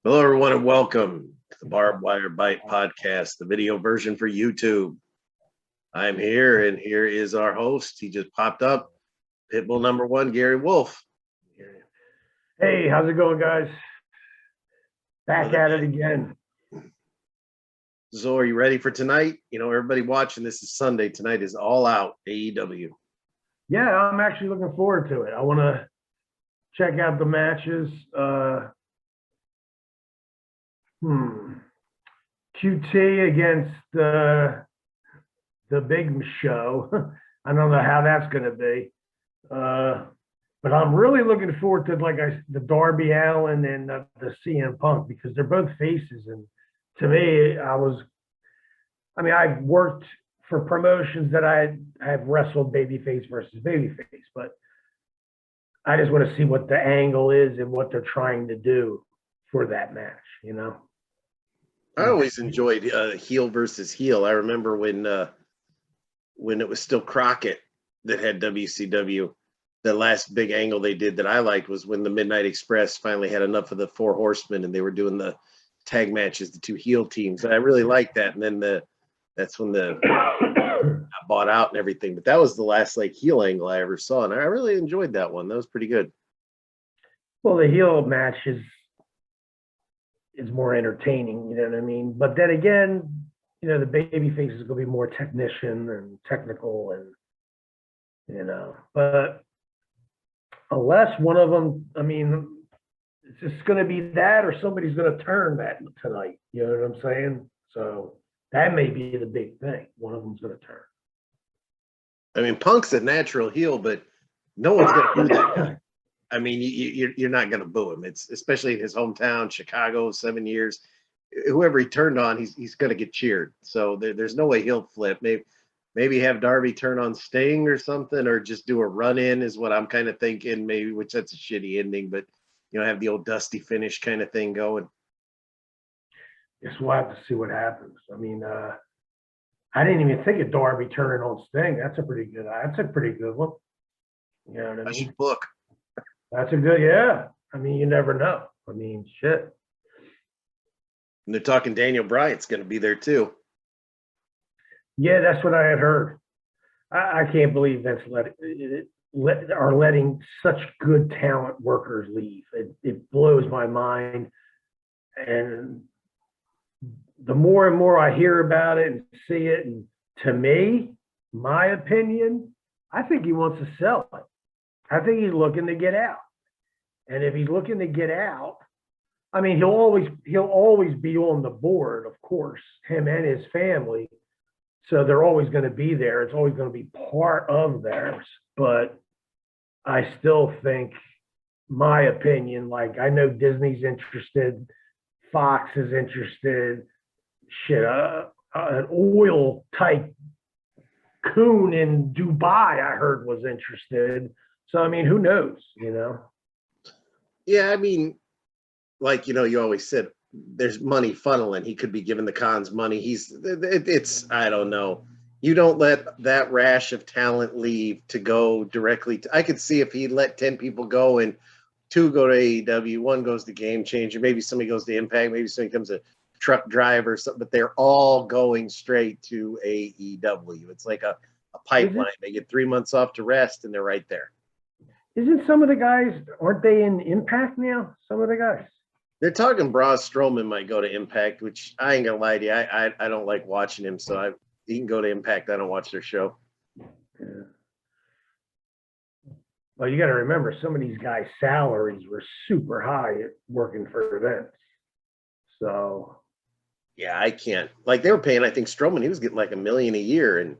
Hello, everyone, and welcome to the Barb Wire Bite podcast, the video version for YouTube. I'm here, and here is our host. He just popped up, Pitbull number one, Gary Wolf. Hey, how's it going, guys? Back at it again. So, are you ready for tonight? You know, everybody watching, this is Sunday. Tonight is All Out AEW. Yeah, I'm actually looking forward to it. I want to check out the matches. QT against the Big Show. I don't know how that's going to be. But I'm really looking forward to the Darby Allin and the CM Punk, because they're both faces. And to me, I've worked for promotions that I have wrestled babyface versus babyface, but I just want to see what the angle is and what they're trying to do for that match, you know? I always enjoyed heel versus heel. I remember when it was still Crockett that had WCW. The last big angle they did that I liked was when the Midnight Express finally had enough of the Four Horsemen and they were doing the tag matches, the two heel teams. And I really liked that. And then that's when the got bought out and everything. But that was the last heel angle I ever saw, and I really enjoyed that one. That was pretty good. Well, the heel match is more entertaining, you know what I mean? But then again, you know, the babyface is going to be more technician and technical, and you know, but unless one of them, it's just going to be that, or somebody's going to turn that tonight. You know what I'm saying? So that may be the big thing. One of them's going to turn. Punk's a natural heel, but no one's going to boo that guy. You're not going to boo him. It's especially in his hometown, Chicago, 7 years. Whoever he turned on, he's going to get cheered. So there's no way he'll flip. Maybe have Darby turn on Sting or something, or just do a run-in is what I'm kind of thinking. Maybe, which that's a shitty ending, but you know, have the old Dusty finish kind of thing going. Guess we'll have to see what happens. I didn't even think of Darby turning on Sting. That's a pretty good one. You know what I mean? Book. That's a good, yeah. You never know. Shit. And they're talking Daniel Bryan's going to be there too. Yeah, that's what I had heard. I can't believe that's letting such good talent workers leave. It blows my mind. And the more and more I hear about it and see it, and to me, my opinion, I think he wants to sell it. I think he's looking to get out. And if he's looking to get out, he'll always be on the board, of course, him and his family. So they're always going to be there. It's always going to be part of theirs. But I still think, my opinion, I know Disney's interested, Fox is interested, an oil type coon in Dubai, I heard, was interested. So, who knows, you know? Yeah, you always said, there's money funneling. He could be giving the cons money. I don't know. You don't let that rash of talent leave to go directly to, I could see if he let 10 people go and 2 go to AEW, 1 goes to Game Changer, maybe somebody goes to Impact, maybe somebody becomes a truck driver or something, but they're all going straight to AEW. It's like a pipeline. They get 3 months off to rest and they're right there. Isn't some of the guys, aren't they in Impact now? Some of the guys. They're talking Braun Strowman might go to Impact, which I ain't gonna lie to you. I don't like watching him, so he can go to Impact. I don't watch their show. Yeah. Well, you got to remember, some of these guys' salaries were super high at working for them. So. Yeah, I can't. They were paying, I think Strowman, he was getting $1 million a year, and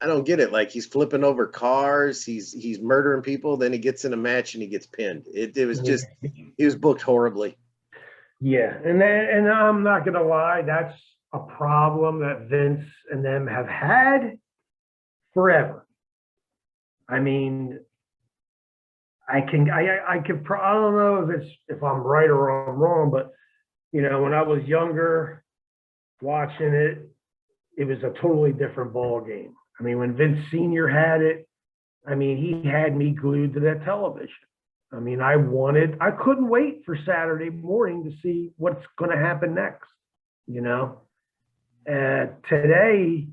I don't get it. He's flipping over cars, he's murdering people, then he gets in a match and he gets pinned. It was just, he was booked horribly. Yeah, and I'm not gonna lie, that's a problem that Vince and them have had forever. I don't know if I'm right or I'm wrong, but you know, when I was younger watching it, it was a totally different ball game. When Vince Sr. had it, he had me glued to that television. I mean, I couldn't wait for Saturday morning to see what's going to happen next, you know? Today,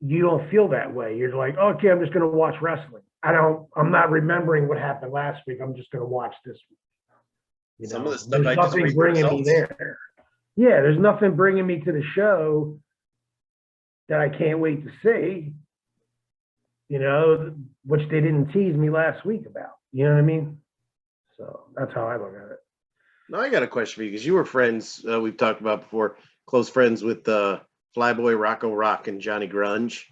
you don't feel that way. You're like, okay, I'm just going to watch wrestling. I'm not remembering what happened last week. I'm just going to watch this week. You Some know, of the stuff there's I just nothing read the bringing me results. there. Yeah, there's nothing bringing me to the show that I can't wait to see, you know, which they didn't tease me last week about. You know what I mean? So that's how I look at it. Now I got a question for you because you were friends. We've talked about before, close friends with Flyboy Rocco Rock and Johnny Grunge.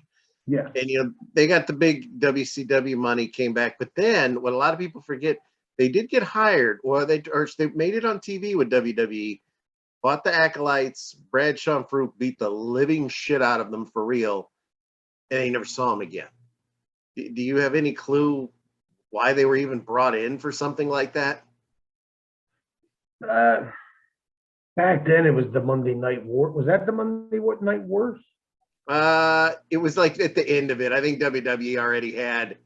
Yeah. And you know they got the big WCW money, came back, but then what a lot of people forget, they did get hired, or they made it on TV with WWE. Bought the Acolytes. Bradshaw and Farouk beat the living shit out of them for real, and they never saw them again. Do you have any clue why they were even brought in for something like that? Back then, it was the Monday Night War. Was that the Monday Night Wars? It was like at the end of it. I think WWE already had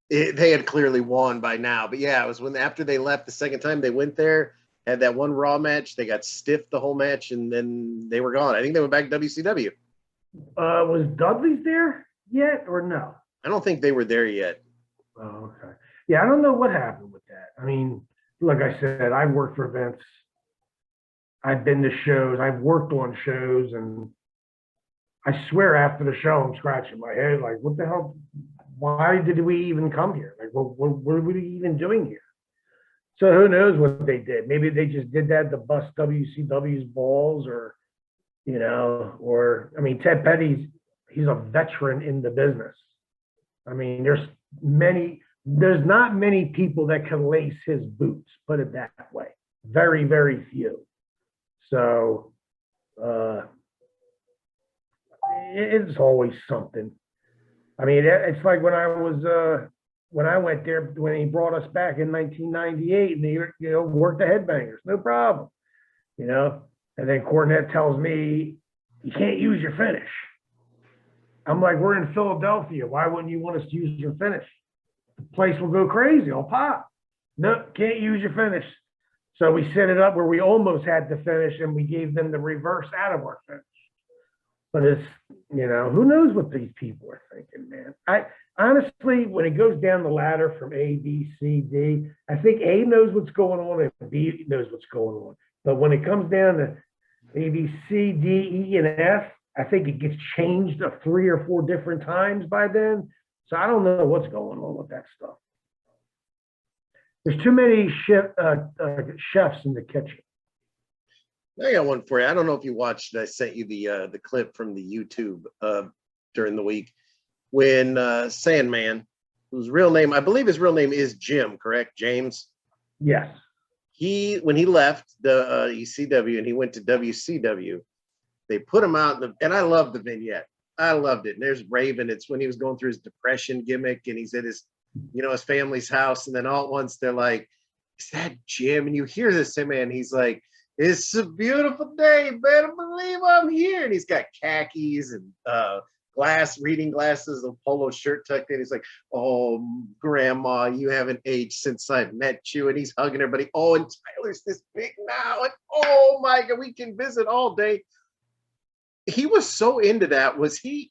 it, they had clearly won by now. But yeah, it was when after they left the second time they went there, had that one Raw match. They got stiffed the whole match, and then they were gone. I think they went back to WCW. Was Dudley's there yet or no? I don't think they were there yet. Oh, okay. Yeah, I don't know what happened with that. I mean, like I said, I've worked for events. I've been to shows. I've worked on shows, and I swear after the show, I'm scratching my head like, what the hell? Why did we even come here? Like, what are we even doing here? So who knows what they did? Maybe they just did that to bust WCW's balls, or, you know, or, I mean, Ted Petty's, he's a veteran in the business. I mean, there's not many people that can lace his boots, put it that way. Very, very few. So it's always something. I mean, it's like when I went there, when he brought us back in 1998, and they, you know, worked the headbangers, no problem, you know. And then Cornette tells me, you can't use your finish. I'm like, we're in Philadelphia. Why wouldn't you want us to use your finish? The place will go crazy. I'll pop. No, can't use your finish. So we set it up where we almost had the finish, and we gave them the reverse out of our finish. But it's, you know, who knows what these people are thinking, man. I honestly, when it goes down the ladder from A, B, C, D, I think A knows what's going on and B knows what's going on. But when it comes down to A, B, C, D, E, and F, I think it gets changed 3 or 4 different times by then. So I don't know what's going on with that stuff. There's too many chefs in the kitchen. I got one for you. I don't know if you watched. I sent you the clip from the YouTube during the week when Sandman, whose real name, I believe his real name is Jim, correct? James. Yes. When he left the ECW and he went to WCW, they put him out, and I loved the vignette. I loved it. And there's Raven. It's when he was going through his depression gimmick, and he's at his, you know, his family's house, and then all at once they're like, "Is that Jim?" And you hear this man. He's like, "It's a beautiful day. Better believe I'm here." And he's got khakis and reading glasses, a polo shirt tucked in. He's like, "Oh, Grandma, you haven't aged since I've met you." And he's hugging everybody. Oh, and Tyler's this big now. And oh my God, we can visit all day. He was so into that. Was he?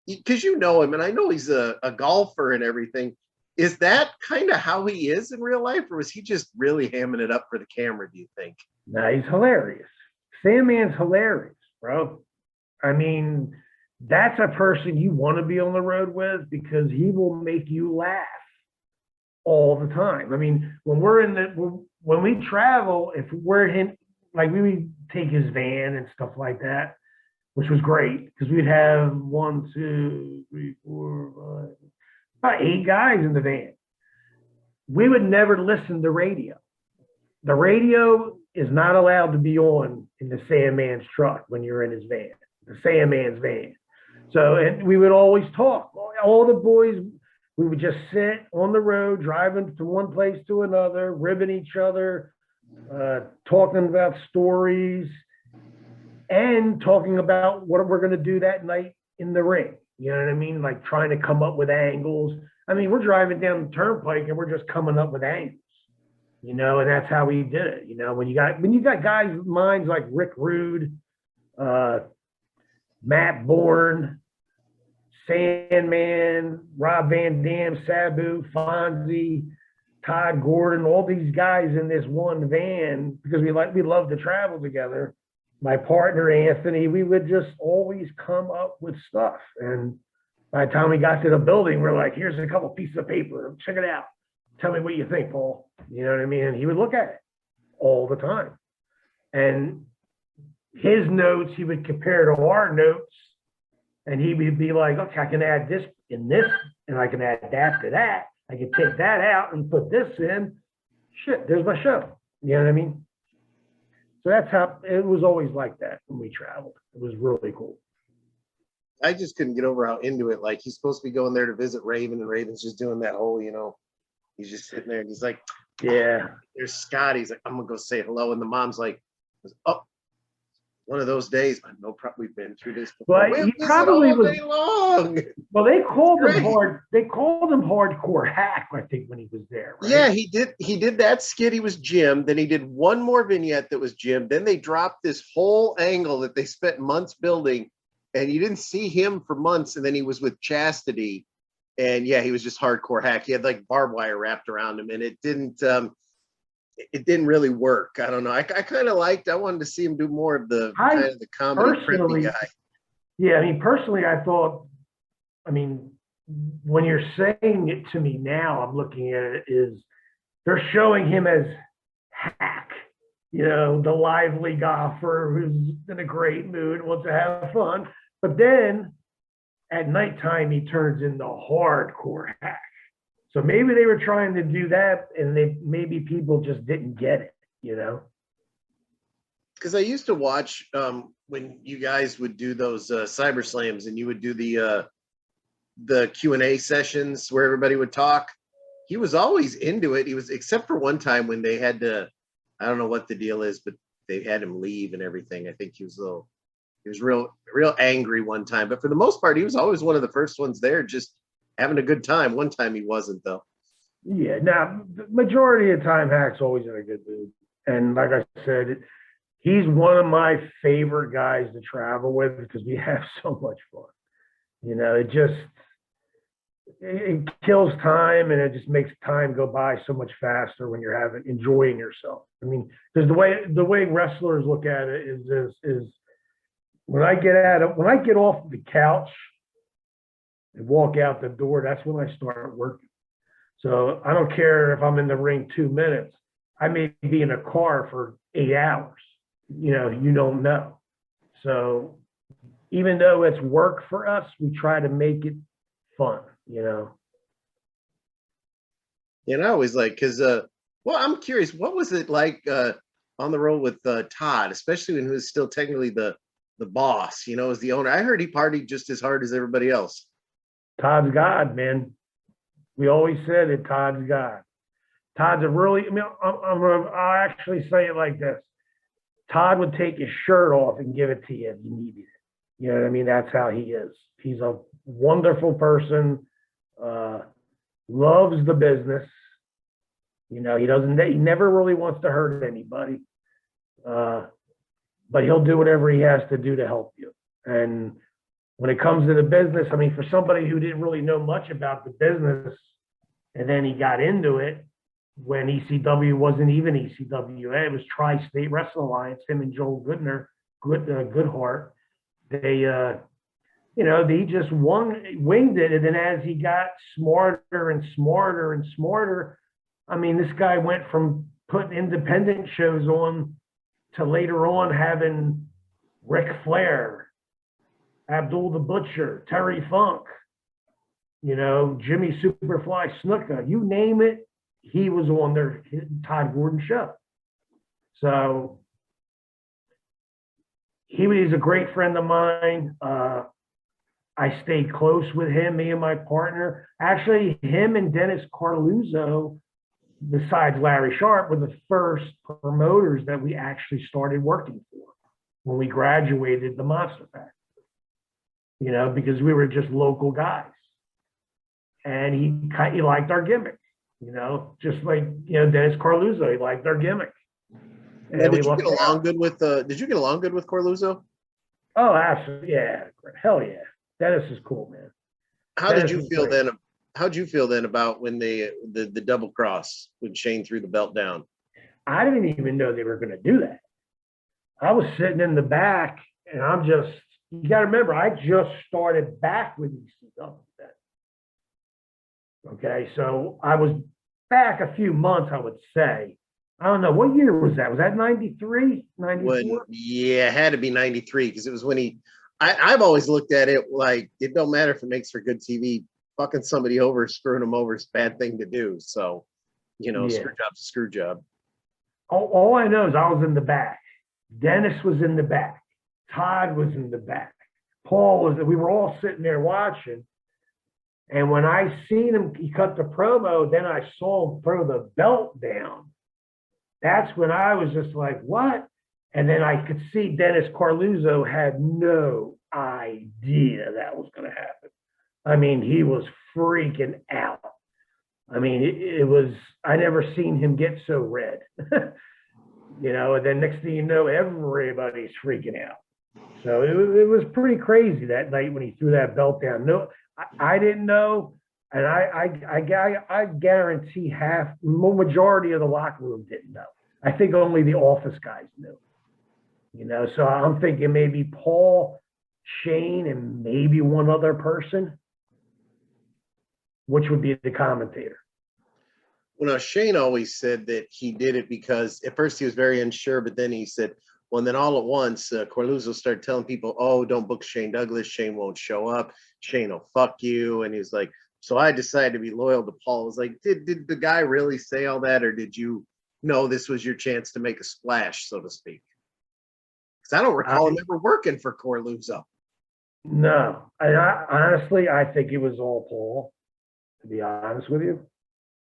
Because you know him, and I know he's a golfer and everything. Is that kind of how he is in real life, or was he just really hamming it up for the camera, do you think? No, he's hilarious. Sandman's hilarious, bro. I mean, that's a person you want to be on the road with because he will make you laugh all the time. I mean, when we travel, if we're in, like we would take his van and stuff like that, which was great because we'd have 1, 2, 3, 4, 5, about 8 guys in the van. We would never listen to radio. The radio is not allowed to be on in the Sandman's truck when you're in his van, the Sandman's van. So, and we would always talk. All the boys, we would just sit on the road, driving from one place to another, ribbing each other, talking about stories, and talking about what we're going to do that night in the ring. You know what I mean? Like trying to come up with angles. I mean, we're driving down the turnpike and we're just coming up with angles, you know, and that's how we did it. You know, when you got guys with minds like Rick Rude, Matt Bourne, Sandman, Rob Van Dam, Sabu, Fonzie, Todd Gordon, all these guys in this one van, because we love to travel together. My partner Anthony, we would just always come up with stuff. And by the time we got to the building, we're like, here's a couple pieces of paper. Check it out. Tell me what you think, Paul. You know what I mean? And he would look at it all the time. And his notes, he would compare to our notes. And he would be like, okay, I can add this in this, and I can add that to that. I can take that out and put this in. Shit, there's my show. You know what I mean? So that's how it was always like that when we traveled. It was really cool. I just couldn't get over how into it. Like, he's supposed to be going there to visit Raven, and Raven's just doing that whole, you know, he's just sitting there and he's like, Yeah. there's Scott. He's like, I'm gonna go say hello. And the mom's like, oh, one of those days. I know, we've been through this before. Well, He probably all was day long. Well, they called him Great. They called him Hardcore Hack, I think, when he was there. Right? Yeah, he did that skit. He was Jim. Then he did one more vignette that was Jim. Then they dropped this whole angle that they spent months building, and you didn't see him for months. And then he was with Chastity, and yeah, he was just Hardcore Hack. He had like barbed wire wrapped around him, and it didn't really work. I don't know. I kind of liked. I wanted to see him do more of the kind of the comedy preppy guy. Yeah, I mean, personally, I thought. I mean, when you're saying it to me now, I'm looking at it is they're showing him as Hack, you know, the lively golfer who's in a great mood, wants to have fun. But then at nighttime, he turns into Hardcore Hack. So maybe they were trying to do that, and maybe people just didn't get it, you know? Because I used to watch when you guys would do those Cyber Slams, and you would do the Q&A sessions where everybody would talk. He was always into it. He was, except for one time when they had to, I don't know what the deal is, but they had him leave and everything. I think he was real angry one time. But for the most part, he was always one of the first ones there, just having a good time. One time he wasn't, though. Yeah, now, the majority of the time, Hack's always in a good mood. And like I said, he's one of my favorite guys to travel with because we have so much fun. You know, it kills time, and it just makes time go by so much faster when you're enjoying yourself. I mean, because the way wrestlers look at it is when I get off the couch and walk out the door, that's when I start working. So I don't care if I'm in the ring 2 minutes. I may be in a car for 8 hours. You know, you don't know. So even though it's work for us, we try to make it fun, you know. And I always like, because, well, I'm curious, what was it like on the road with Todd, especially when he was still technically the boss, you know, as the owner? I heard he partied just as hard as everybody else. Todd's God, man. We always said it, Todd's God. Todd's a really, I mean, I'll actually say it like this. Todd would take his shirt off and give it to you if you needed it. You know what I mean? That's how he is. He's a wonderful person, loves the business. You know, he never really wants to hurt anybody. But he'll do whatever he has to do to help you. And when it comes to the business, I mean, for somebody who didn't really know much about the business, and then he got into it when ECW wasn't even ECWA, it was Tri-State Wrestling Alliance, him and Joel Goodhart. They, you know, they just winged it. And then as he got smarter and smarter and smarter, I mean, this guy went from putting independent shows on to later on having Ric Flair, Abdul the Butcher, Terry Funk, you know, Jimmy Superfly Snuka, you name it, he was on their Todd Gordon show. So he was a great friend of mine. I stayed close with him, me and my partner. Actually, him and Dennis Carluzzo, besides Larry Sharp, were the first promoters that we actually started working for when we graduated the Monster Factory, you know, because we were just local guys. and he liked our gimmick, you know, just like, you know, Dennis Corluzzo, he liked our gimmick. And Did you get along good with Did you get along good with Corluzzo? Oh, absolutely, yeah, hell yeah. Dennis is cool, man. How did you feel then? How'd you feel then about when the double cross when Shane threw the belt down? I didn't even know they were going to do that. I was sitting in the back, and you got to remember, I just started back with ECW then. Okay, so I was back a few months, I would say. I don't know, what year was that? Was that 93, 94? Yeah, it had to be 93 because it was when I've always looked at it like it don't matter if it makes for good TV. Fucking somebody over, screwing them over is a bad thing to do. So, you know, Yeah. screw job's a screw job. All I know is I was in the back. Dennis was in the back. Todd was in the back. Paul was, we were all sitting there watching. And when I seen him, he cut the promo, then I saw him throw the belt down. That's when I was just like, what? And then I could see Dennis Corluzzo had no idea that was going to happen. I mean, he was freaking out. I mean, it was, I never seen him get so red. You know, and then next thing you know, everybody's freaking out. So it was pretty crazy that night when he threw that belt down. No, I didn't know. And I guarantee majority of the locker room didn't know. I think only the office guys knew. You know, so I'm thinking maybe Paul, Shane, and maybe one other person, which would be the commentator. Well, now Shane always said that he did it because at first he was very unsure, but then he said, well, and then all at once, Corluzzo started telling people, oh, don't book Shane Douglas. Shane won't show up. Shane will fuck you. And he was like, so I decided to be loyal to Paul. I was like, did the guy really say all that? Or did you know this was your chance to make a splash, so to speak? Because I don't recall him ever working for Corluzzo. No, honestly, I think it was all Paul, to be honest with you.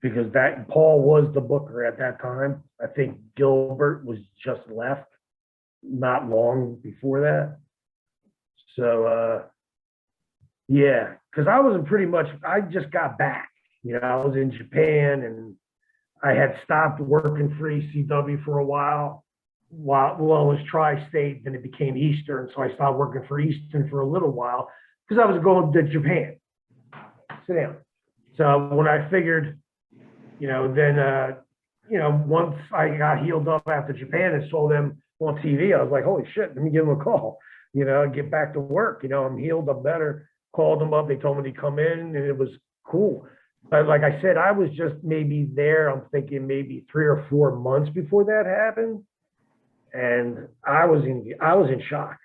Because that Paul was the booker at that time. I think Gilbert was just left not long before that. So yeah, because I wasn't I just got back. You know, I was in Japan and I had stopped working for ECW for a while it was Tri-State, then it became Eastern. So I stopped working for Eastern for a little while because I was going to Japan. Sit down. So when I figured, you know, then, you know, once I got healed up after Japan and saw them on TV, I was like, holy shit, let me give them a call, you know, get back to work. You know, I'm healed up better. Called them up. They told me to come in and it was cool. But like I said, I was just maybe there. I'm thinking maybe 3 or 4 months before that happened. And I was in shock.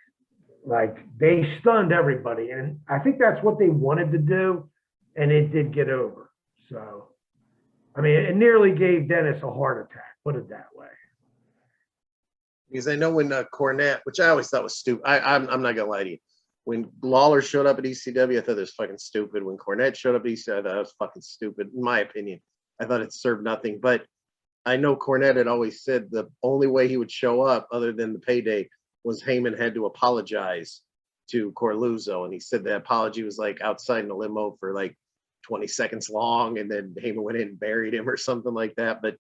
Like they stunned everybody. And I think that's what they wanted to do. And it did get over. So, I mean, it nearly gave Dennis a heart attack, put it that way. Because I know when Cornette, which I always thought was stupid. I'm not gonna lie to you. When Lawler showed up at ECW, I thought it was fucking stupid. When Cornette showed up at ECW, I thought it was fucking stupid. In my opinion, I thought it served nothing. But I know Cornette had always said the only way he would show up, other than the payday, was Heyman had to apologize to Corluzzo, and he said the apology was like outside in a limo for like 20 seconds long, and then Heyman went in and buried him or something like that. But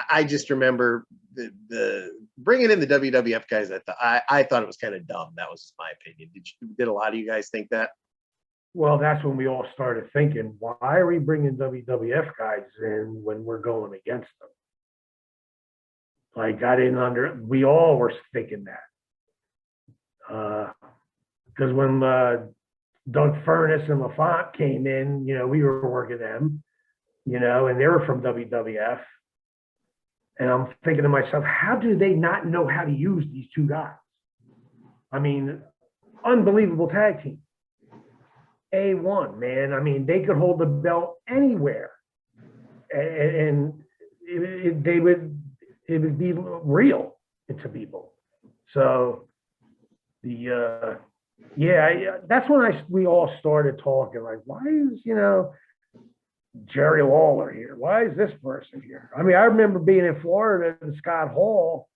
I just remember the bringing in the WWF guys. I thought it was kind of dumb. That was my opinion. Did a lot of you guys think that? Well, that's when we all started thinking, why are we bringing WWF guys in when we're going against them? Like we all were thinking that. Because when Doug Furness and LaFont came in, you know, we were working them, you know, and they were from WWF. And I'm thinking to myself, how do they not know how to use these two guys? I mean, unbelievable tag team. A1, man. I mean, they could hold the belt anywhere. And it would be real to people. So that's when we all started talking like, why is, you know, Jerry Lawler here? Why is this person here? I mean, I remember being in Florida and Scott Hall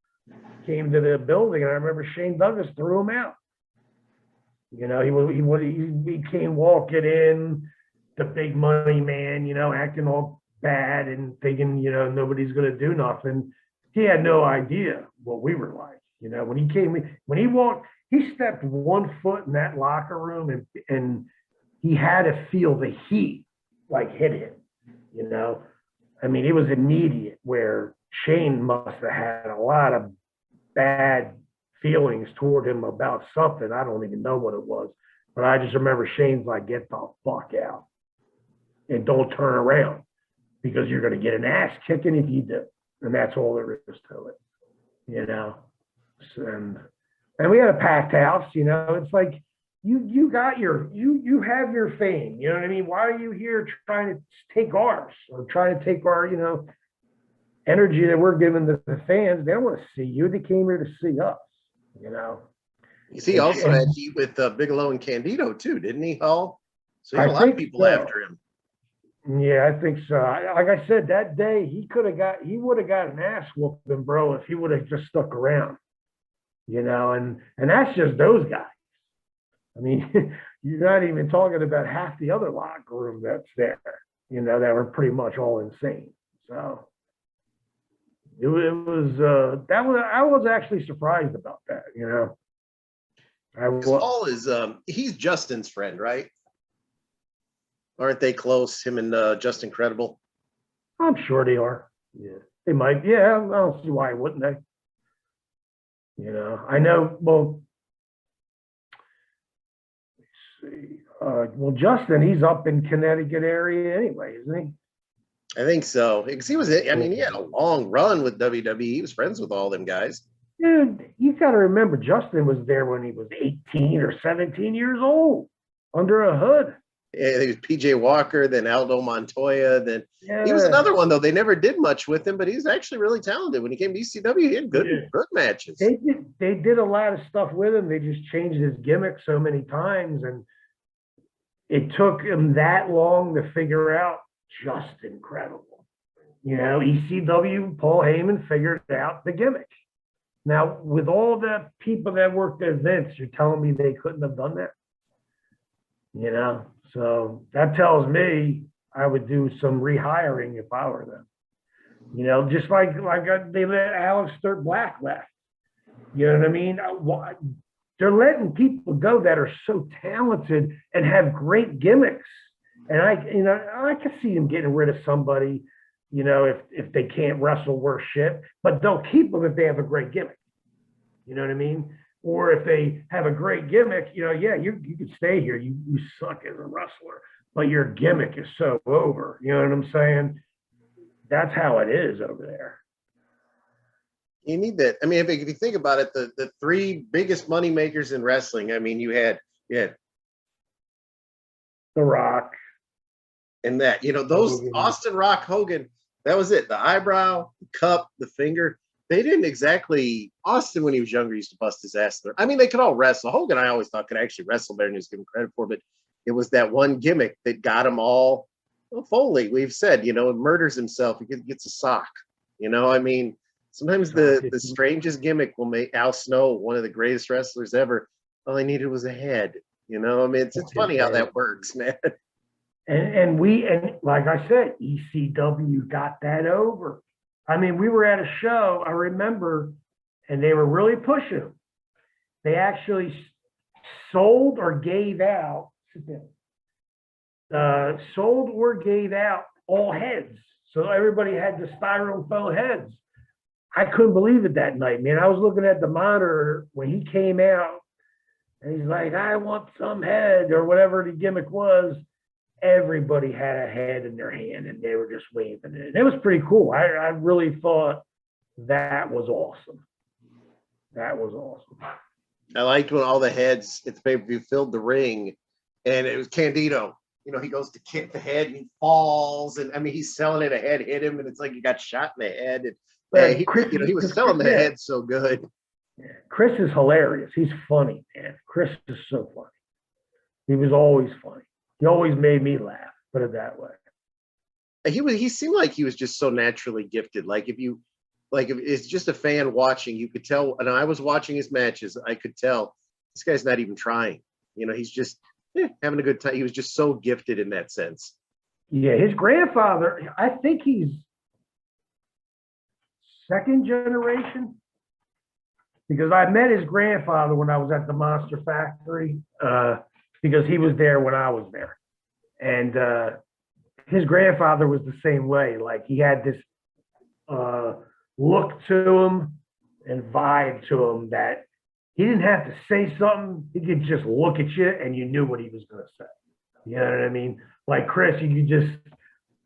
came to the building, and I remember Shane Douglas threw him out. You know, he came walking in. the big money man, you know, acting all bad and thinking, you know, nobody's going to do nothing. He had no idea what we were like. You know, when he came in, when he walked, he stepped 1 foot in that locker room and he had to feel the heat like hit him, you know. I mean, it was immediate where Shane must have had a lot of bad feelings toward him about something. I don't even know what it was, but I just remember Shane's like, get the fuck out and don't turn around because you're going to get an ass kicking if you do. And that's all there is to it, you know. And we had a packed house, you know. It's like you got you have your fame, you know what I mean? Why are you here trying to take ours or trying to take our, you know, energy that we're giving the fans? They don't want to see you. They came here to see us, you know. He also had heat with Bigelow and Candido too, didn't he, Hall? So he had a lot of people after him. Yeah, I think so. Like I said, that day he would have got an ass whooping, bro, if he would have just stuck around. You know, and that's just those guys. I mean, you're not even talking about half the other locker room that's there, you know, that were pretty much all insane. So it was I was actually surprised about that, you know. Paul is he's Justin's friend, right? Aren't they close, him and Justin Credible? I'm sure they are. Yeah, they might. Yeah, I don't see why wouldn't they. You know, I know. Well, let's see. Well, Justin, he's up in Connecticut area anyway, isn't he? I think so. Because he was, I mean, he had a long run with WWE. He was friends with all them guys. Dude, you got to remember, Justin was there when he was 18 or 17 years old, under a hood. Yeah, he was PJ Walker, then Aldo Montoya. Then he was another one though. They never did much with him, but he's actually really talented. When he came to ECW, he had good matches. They did a lot of stuff with him. They just changed his gimmick so many times, and it took him that long to figure out just incredible. You know, ECW, Paul Heyman figured out the gimmick. Now, with all the people that worked at Vince, you're telling me they couldn't have done that? You know? So that tells me I would do some rehiring if I were them. You know, just like they let Aleister Black left. You know what I mean? They're letting people go that are so talented and have great gimmicks. And I can see them getting rid of somebody, you know, if they can't wrestle worth shit, but they'll keep them if they have a great gimmick. You know what I mean? Or if they have a great gimmick, you know, yeah, you could stay here. You suck as a wrestler, but your gimmick is so over. You know what I'm saying? That's how it is over there. You need that. I mean, if you think about it, the three biggest money makers in wrestling. I mean, you had The Rock, and that, you know, those Hogan. Austin, Rock, Hogan. That was it. The eyebrow, the cup, the finger. They didn't exactly. Austin, when he was younger, used to bust his ass there. I mean, they could all wrestle. Hogan, I always thought, could actually wrestle better than he was given credit for, but it was that one gimmick that got him all. Well, Foley, we've said, you know, murders himself. He gets a sock. You know, I mean, sometimes the strangest gimmick will make Al Snow one of the greatest wrestlers ever. All I needed was a head. You know, I mean, it's funny how that works, man. And like I said, ECW got that over. I mean, we were at a show, I remember, and they were really pushing. They actually sold or gave out all heads. So everybody had the styrofoam heads. I couldn't believe it that night, man. I was looking at the monitor when he came out, and he's like, I want some head, or whatever the gimmick was. Everybody had a head in their hand and they were just waving it. It was pretty cool. I really thought that was awesome. That was awesome. I liked when all the heads at the pay-per-view filled the ring, and it was Candido. You know, he goes to kick the head and he falls, and I mean, he's selling it. A head hit him, and it's like he got shot in the head. And he was selling the head so good. Yeah. Chris is hilarious. He's funny, man. Chris is so funny. He was always funny. He always made me laugh, put it that way. He seemed like he was just so naturally gifted. If it's just a fan watching, you could tell, and I was watching his matches, I could tell this guy's not even trying. You know, he's just having a good time. He was just so gifted in that sense. Yeah, his grandfather, I think he's second generation, because I met his grandfather when I was at the Monster Factory, because he was there when I was there. And his grandfather was the same way. Like, he had this look to him and vibe to him that he didn't have to say something. He could just look at you and you knew what he was going to say. You know what I mean? Like Chris, you could just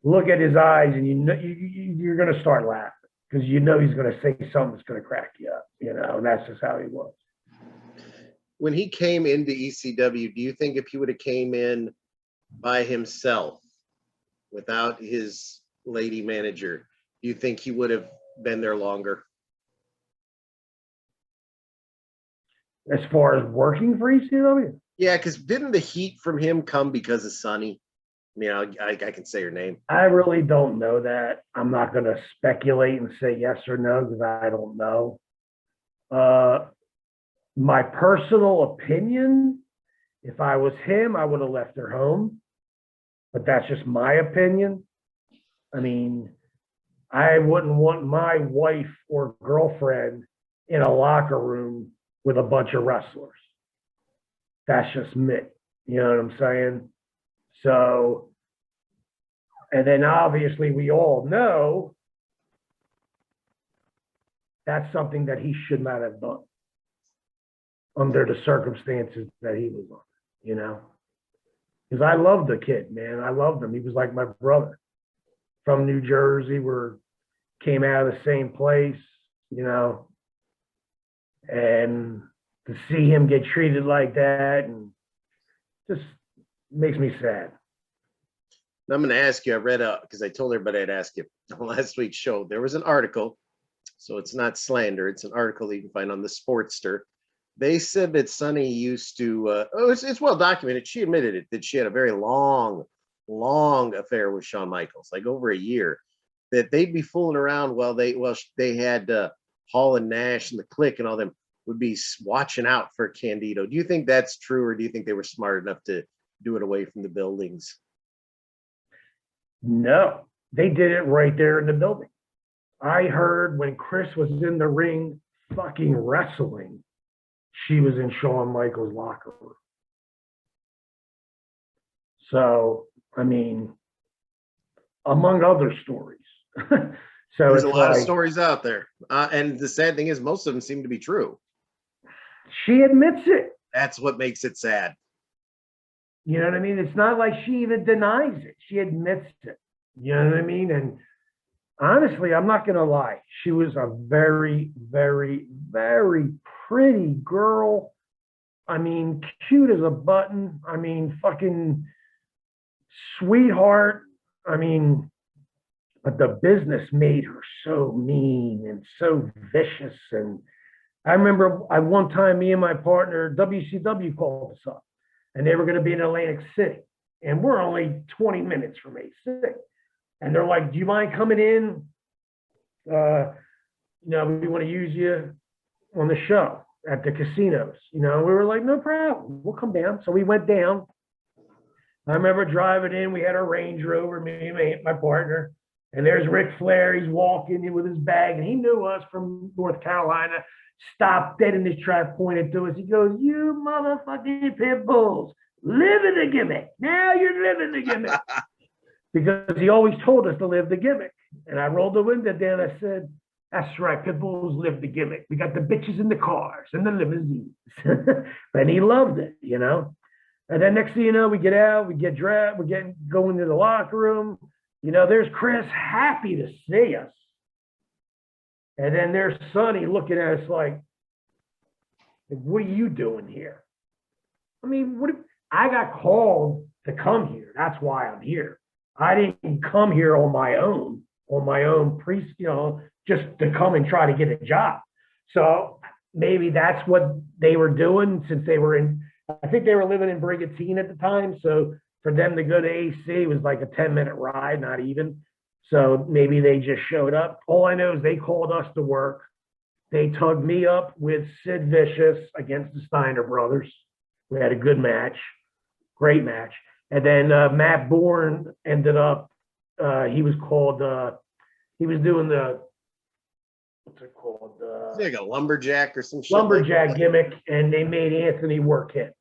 look at his eyes and you know you're going to start laughing because you know he's going to say something that's going to crack you up. You know, and that's just how he was. When he came into ECW, do you think if he would have came in by himself without his lady manager, do you think he would have been there longer? As far as working for ECW? Yeah, because didn't the heat from him come because of Sonny? I mean, I can say her name. I really don't know that. I'm not going to speculate and say yes or no because I don't know. My personal opinion, if I was him, I would have left her home. But that's just my opinion. I mean, I wouldn't want my wife or girlfriend in a locker room with a bunch of wrestlers. That's just me. You know what I'm saying? So, and then obviously we all know that's something that he should not have done under the circumstances that he was on, you know? Because I loved the kid, man. I loved him. He was like my brother from New Jersey. Came out of the same place, you know, and to see him get treated like that and just makes me sad. I'm going to ask you, I read because I told everybody I'd ask you on last week's show. There was an article, so it's not slander. It's an article that you can find on the Sportster. They said that Sonny used to, it's well documented. She admitted it, that she had a very long affair with Shawn Michaels, like over a year, that they'd be fooling around while they had Hall and Nash and the Clique and all them would be watching out for Candido. Do you think that's true, or do you think they were smart enough to do it away from the buildings? No, they did it right there in the building. I heard when Chris was in the ring fucking wrestling, she was in Shawn Michaels' locker room. So, I mean, among other stories. So there's a lot of stories out there. And the sad thing is most of them seem to be true. She admits it. That's what makes it sad. You know what I mean? It's not like she even denies it. She admits it. You know what I mean? And honestly, I'm not going to lie. She was a very, very, very pretty girl. I mean, cute as a button. I mean, fucking sweetheart. I mean, but the business made her so mean and so vicious. And I remember at one time, me and my partner, WCW, called us up. And they were going to be in Atlantic City. And we're only 20 minutes from AC. And they're like, do you mind coming in? You know, we want to use you on the show at the casinos. You know, we were like, no problem. We'll come down. So we went down. I remember driving in. We had a Range Rover, me and my partner. And there's Ric Flair. He's walking in with his bag. And he knew us from North Carolina. Stopped dead in his track, pointed to us. He goes, you motherfucking pit bulls, living the gimmick. Now you're living the gimmick. Because he always told us to live the gimmick. And I rolled the window down. I said, that's right, pit bulls live the gimmick. We got the bitches in the cars and the limousines. And he loved it, you know. And then next thing you know, we get out, we get dressed, going to the locker room. You know, there's Chris, happy to see us. And then there's Sonny looking at us like, what are you doing here? I mean, I got called to come here. That's why I'm here. I didn't come here on my own just to come and try to get a job. So maybe that's what they were doing since I think they were living in Brigantine at the time. So for them to go to AC was like a 10-minute ride, not even. So maybe they just showed up. All I know is they called us to work. They tugged me up with Sid Vicious against the Steiner brothers. We had a good match. Great match. And then Matt Bourne ended up, he was called, he was doing the, what's it called? Like a lumberjack or some shit. Lumberjack gimmick, and they made Anthony work him.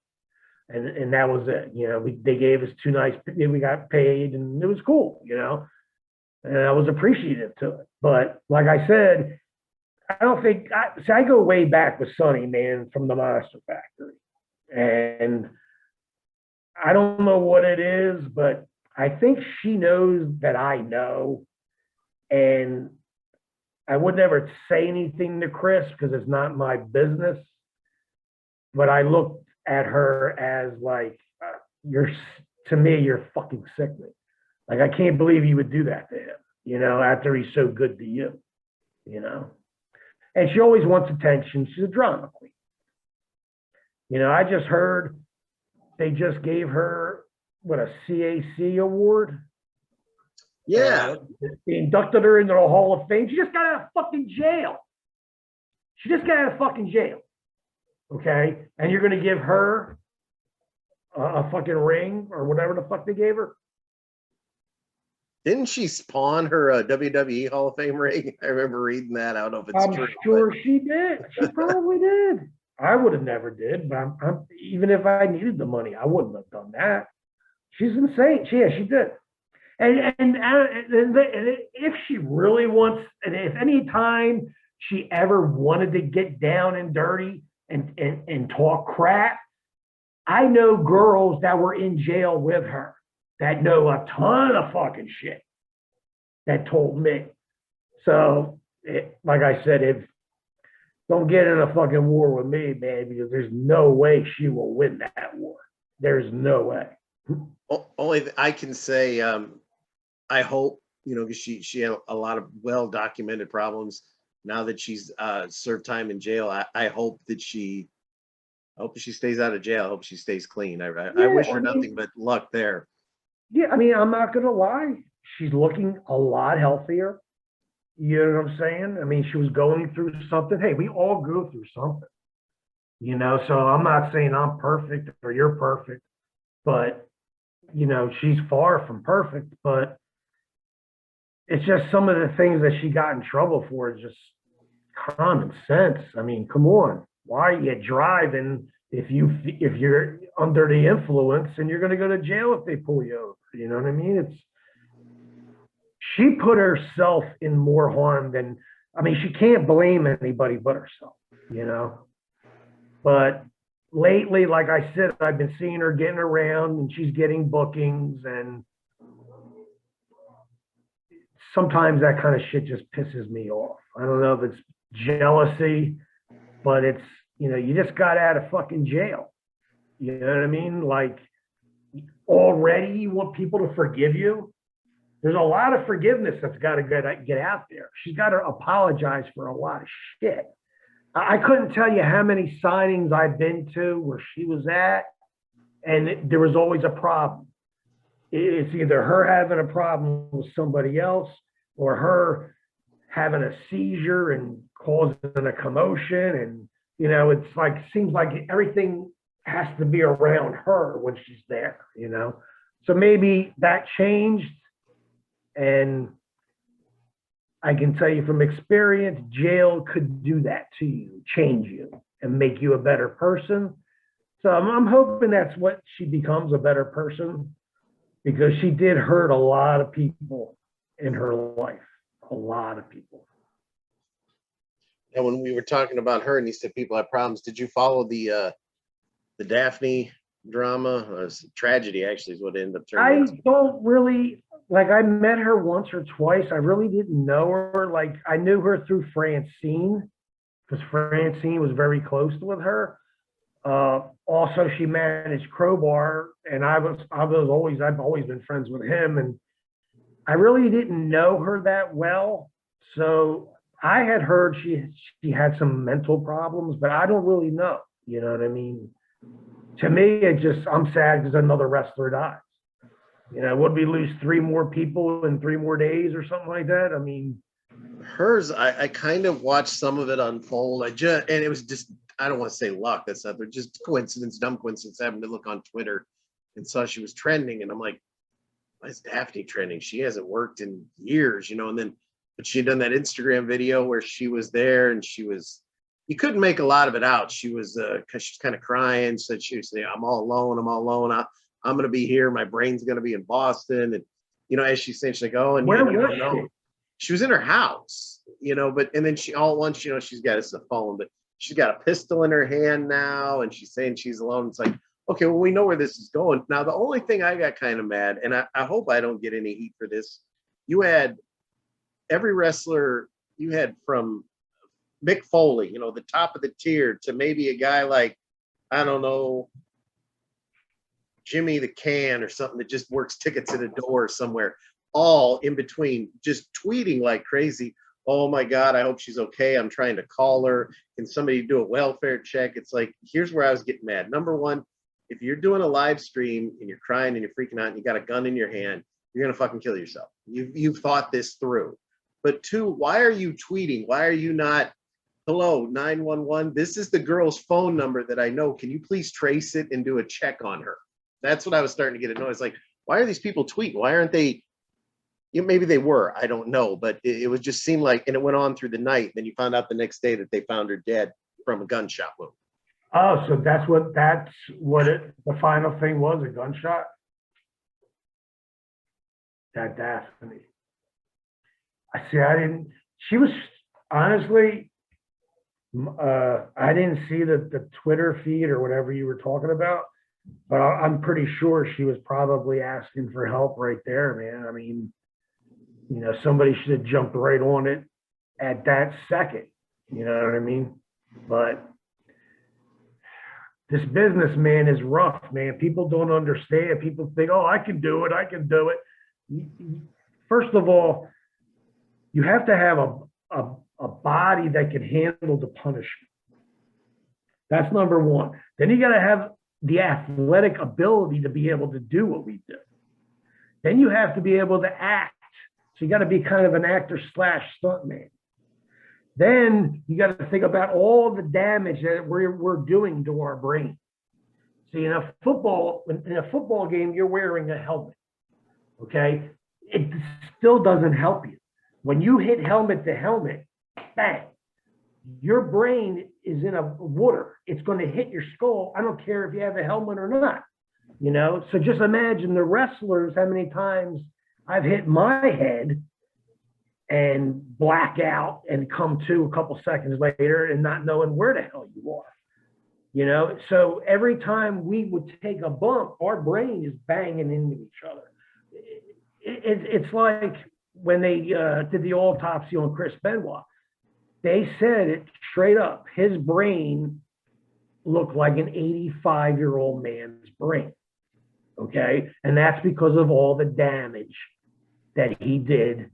And that was it. You know, they gave us 2 nights, we got paid, and it was cool, you know. And I was appreciative to it. But like I said, I don't think, I go way back with Sonny, man, from the Monster Factory. And I don't know what it is, but I think she knows that I know. And I would never say anything to Chris because it's not my business. But I looked at her as like, to me, you're fucking sickening. Like, I can't believe you would do that to him, you know, after he's so good to you, you know. And she always wants attention. She's a drama queen. You know, I just heard they just gave her, what, a CAC award? Yeah. They inducted her into the Hall of Fame. She just got out of fucking jail. She just got out of fucking jail. Okay? And you're going to give her a fucking ring or whatever the fuck they gave her? Didn't she spawn her WWE Hall of Fame ring? I remember reading that. I don't know if it's I'm true. sure she did. She probably did. I would have never did, but even if I needed the money, I wouldn't have done that. She's insane. She did. And if she really wants, and if any time she ever wanted to get down and dirty and talk crap, I know girls that were in jail with her that know a ton of fucking shit that told me. So, like I said, don't get in a fucking war with me, man, because there's no way she will win that war. There's no way. Only I can say, I hope, you know, because she had a lot of well-documented problems. Now that she's served time in jail, I hope that she stays out of jail. I hope she stays clean. I wish her nothing but luck there. Yeah, I mean, I'm not gonna lie. She's looking a lot healthier. You know what I'm saying? I mean, she was going through something. Hey, we all go through something. You know, so I'm not saying I'm perfect or you're perfect, but you know, she's far from perfect, but it's just some of the things that she got in trouble for is just common sense. I mean, come on. Why are you driving if you're under the influence and you're going to go to jail if they pull you over? You know what I mean? She put herself in more harm than, I mean, she can't blame anybody but herself, you know? But lately, like I said, I've been seeing her getting around and she's getting bookings, and sometimes that kind of shit just pisses me off. I don't know if it's jealousy, but it's, you know, you just got out of fucking jail. You know what I mean? Like, already you want people to forgive you. There's a lot of forgiveness that's got to get out there. She's got to apologize for a lot of shit. I couldn't tell you how many signings I've been to where she was at, and there was always a problem. It's either her having a problem with somebody else or her having a seizure and causing a commotion. And, you know, it's like, seems like everything has to be around her when she's there, you know? So maybe that changed. And I can tell you from experience, jail could do that to you, change you and make you a better person. So I'm hoping that's what she becomes, a better person, because she did hurt a lot of people in her life, a lot of people. And when we were talking about her and you said people have problems, did you follow the Daphne drama? It was tragedy, actually, is what it ended up turning out. I don't really, like, I met her once or twice. I really didn't know her. Like, I knew her through Francine, because Francine was very close with her. Also, she managed Crowbar, and I've always been friends with him, and I really didn't know her that well. So I had heard she had some mental problems, but I don't really know. You know what I mean? To me, I'm sad because another wrestler dies. You know, would we lose 3 more people in 3 more days or something like that? I mean, hers, I kind of watched some of it unfold. And it was just, I don't want to say luck. That's not, but just coincidence, dumb coincidence. Having to look on Twitter, and saw she was trending, and I'm like, why is Daphne trending? She hasn't worked in years, you know. And then, but she had done that Instagram video where she was there, and you couldn't make a lot of it out. She was, because she's kind of crying, said she was saying, I'm all alone. I'm going to be here. My brain's going to be in Boston. And, you know, as she's saying, she's like, oh, and Where you was don't know. She was in her house, you know, and then she all at once, you know, she's got a phone, but she's got a pistol in her hand now, and she's saying she's alone. It's like, okay, well, we know where this is going. Now, the only thing I got kind of mad, and I hope I don't get any heat for this, you had every wrestler, you had from Mick Foley, you know, the top of the tier, to maybe a guy like, I don't know, Jimmy the Can or something that just works tickets at a door somewhere, all in between, just tweeting like crazy. Oh my God, I hope she's okay. I'm trying to call her. Can somebody do a welfare check? It's like, here's where I was getting mad. Number one, if you're doing a live stream and you're crying and you're freaking out and you got a gun in your hand, you're going to fucking kill yourself. You've thought this through. But two, why are you tweeting? Why are you not, hello, 911? This is the girl's phone number that I know. Can you please trace it and do a check on her? That's what I was starting to get annoyed. It's like, why are these people tweeting? Why aren't they? You know, maybe they were, I don't know, but it was just seemed like, and it went on through the night. Then you found out the next day that they found her dead from a gunshot wound. Oh, so that's what the final thing was, a gunshot? That Daphne. She was, honestly, I didn't see the Twitter feed or whatever you were talking about, but I'm pretty sure she was probably asking for help right there, man. I mean, you know, somebody should have jumped right on it at that second. You know what I mean? But this business, man, is rough, man. People don't understand. People think, oh, I can do it. I can do it. First of all, you have to have a body that can handle the punishment. That's number one. Then you got to have the athletic ability to be able to do what we do. Then you have to be able to act. So you got to be kind of an actor / stuntman. Then you got to think about all the damage that we're doing to our brain. See, in a football game, you're wearing a helmet. Okay, it still doesn't help you. When you hit helmet to helmet, bang, your brain is in a water. It's going to hit your skull. I don't care if you have a helmet or not. You know, so just imagine the wrestlers, how many times I've hit my head and black out and come to a couple seconds later and not knowing where the hell you are. You know, so every time we would take a bump, our brain is banging into each other. It's like when they did the autopsy on Chris Benoit. They said it straight up. His brain looked like an 85-year-old man's brain. Okay, and that's because of all the damage that he did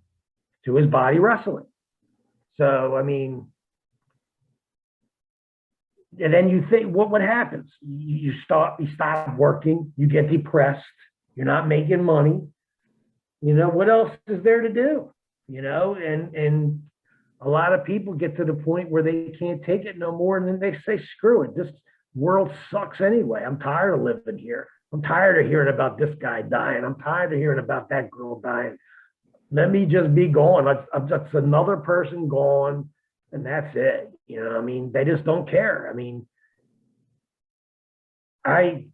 to his body wrestling. So, I mean, and then you think, what happens? You stop working, you get depressed, you're not making money. You know, what else is there to do? You know, and a lot of people get to the point where they can't take it no more, and then they say, screw it, this world sucks anyway. I'm tired of living here. I'm tired of hearing about this guy dying. I'm tired of hearing about that girl dying. Let me just be gone. I'm just another person gone, and that's it. You know, I mean, they just don't care. I mean, I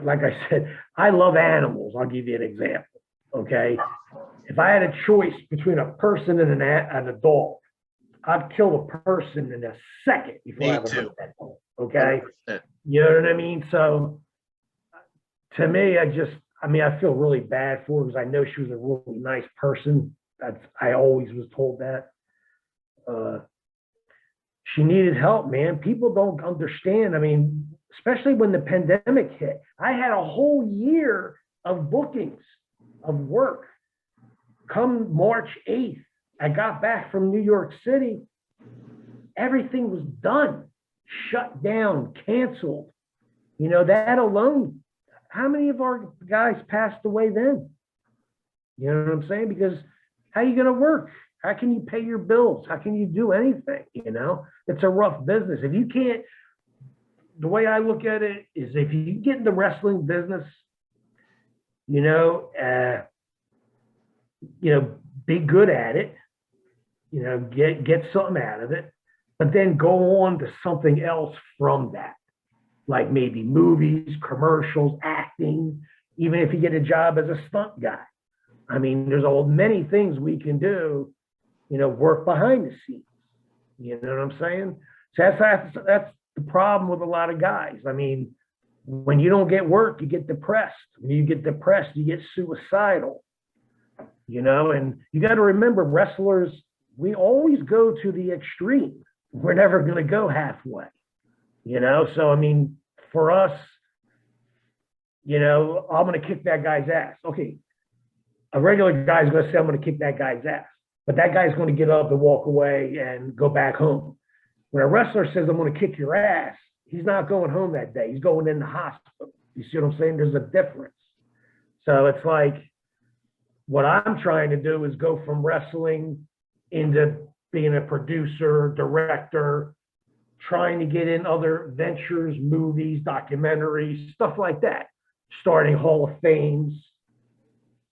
like I said, I love animals. I'll give you an example. Okay, if I had a choice between a person and a dog, I'd kill a person in a second before I would hurt that dog. Okay, 100%. You know what I mean? So to me, I feel really bad for her because I know she was a really nice person. I always was told that. She needed help, man. People don't understand. I mean, especially when the pandemic hit, I had a whole year of bookings of work. Come March 8th, I got back from New York City. Everything was done, shut down, canceled. You know, that alone, how many of our guys passed away then? You know what I'm saying? Because how are you going to work? How can you pay your bills? How can you do anything? You know, it's a rough business. If you can't the way I look at it is if you get in the wrestling business, be good at it, get something out of it, but then go on to something else from that, like maybe movies, commercials, acting, even if you get a job as a stunt guy. I mean, there's many things we can do, work behind the scenes. You know what I'm saying? So that's the problem with a lot of guys. I mean, when you don't get work, you get depressed. When you get depressed, you get suicidal. And you got to remember, wrestlers, we always go to the extreme. We're never going to go halfway. So I mean, for us, I'm going to kick that guy's ass. Okay, a regular guy's going to say, I'm going to kick that guy's ass. But that guy's going to get up and walk away and go back home. When a wrestler says, I'm going to kick your ass, he's not going home that day. He's going in the hospital. You see what I'm saying? There's a difference. So it's like, what I'm trying to do is go from wrestling into being a producer, director, trying to get in other ventures, movies, documentaries, stuff like that, starting Hall of Fames.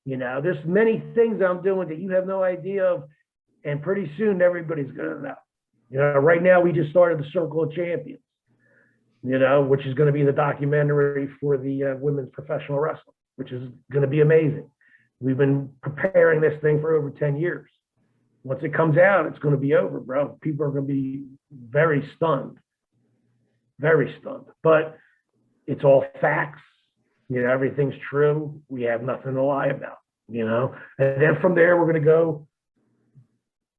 There's many things I'm doing that you have no idea of, and pretty soon everybody's going to know. Right now we just started the Circle of Champions, which is going to be the documentary for the women's professional wrestling, which is going to be amazing. We've been preparing this thing for over 10 years. Once it comes out, it's going to be over, bro. People are going to be very stunned, but it's all facts. Everything's true. We have nothing to lie about, and then from there, we're going to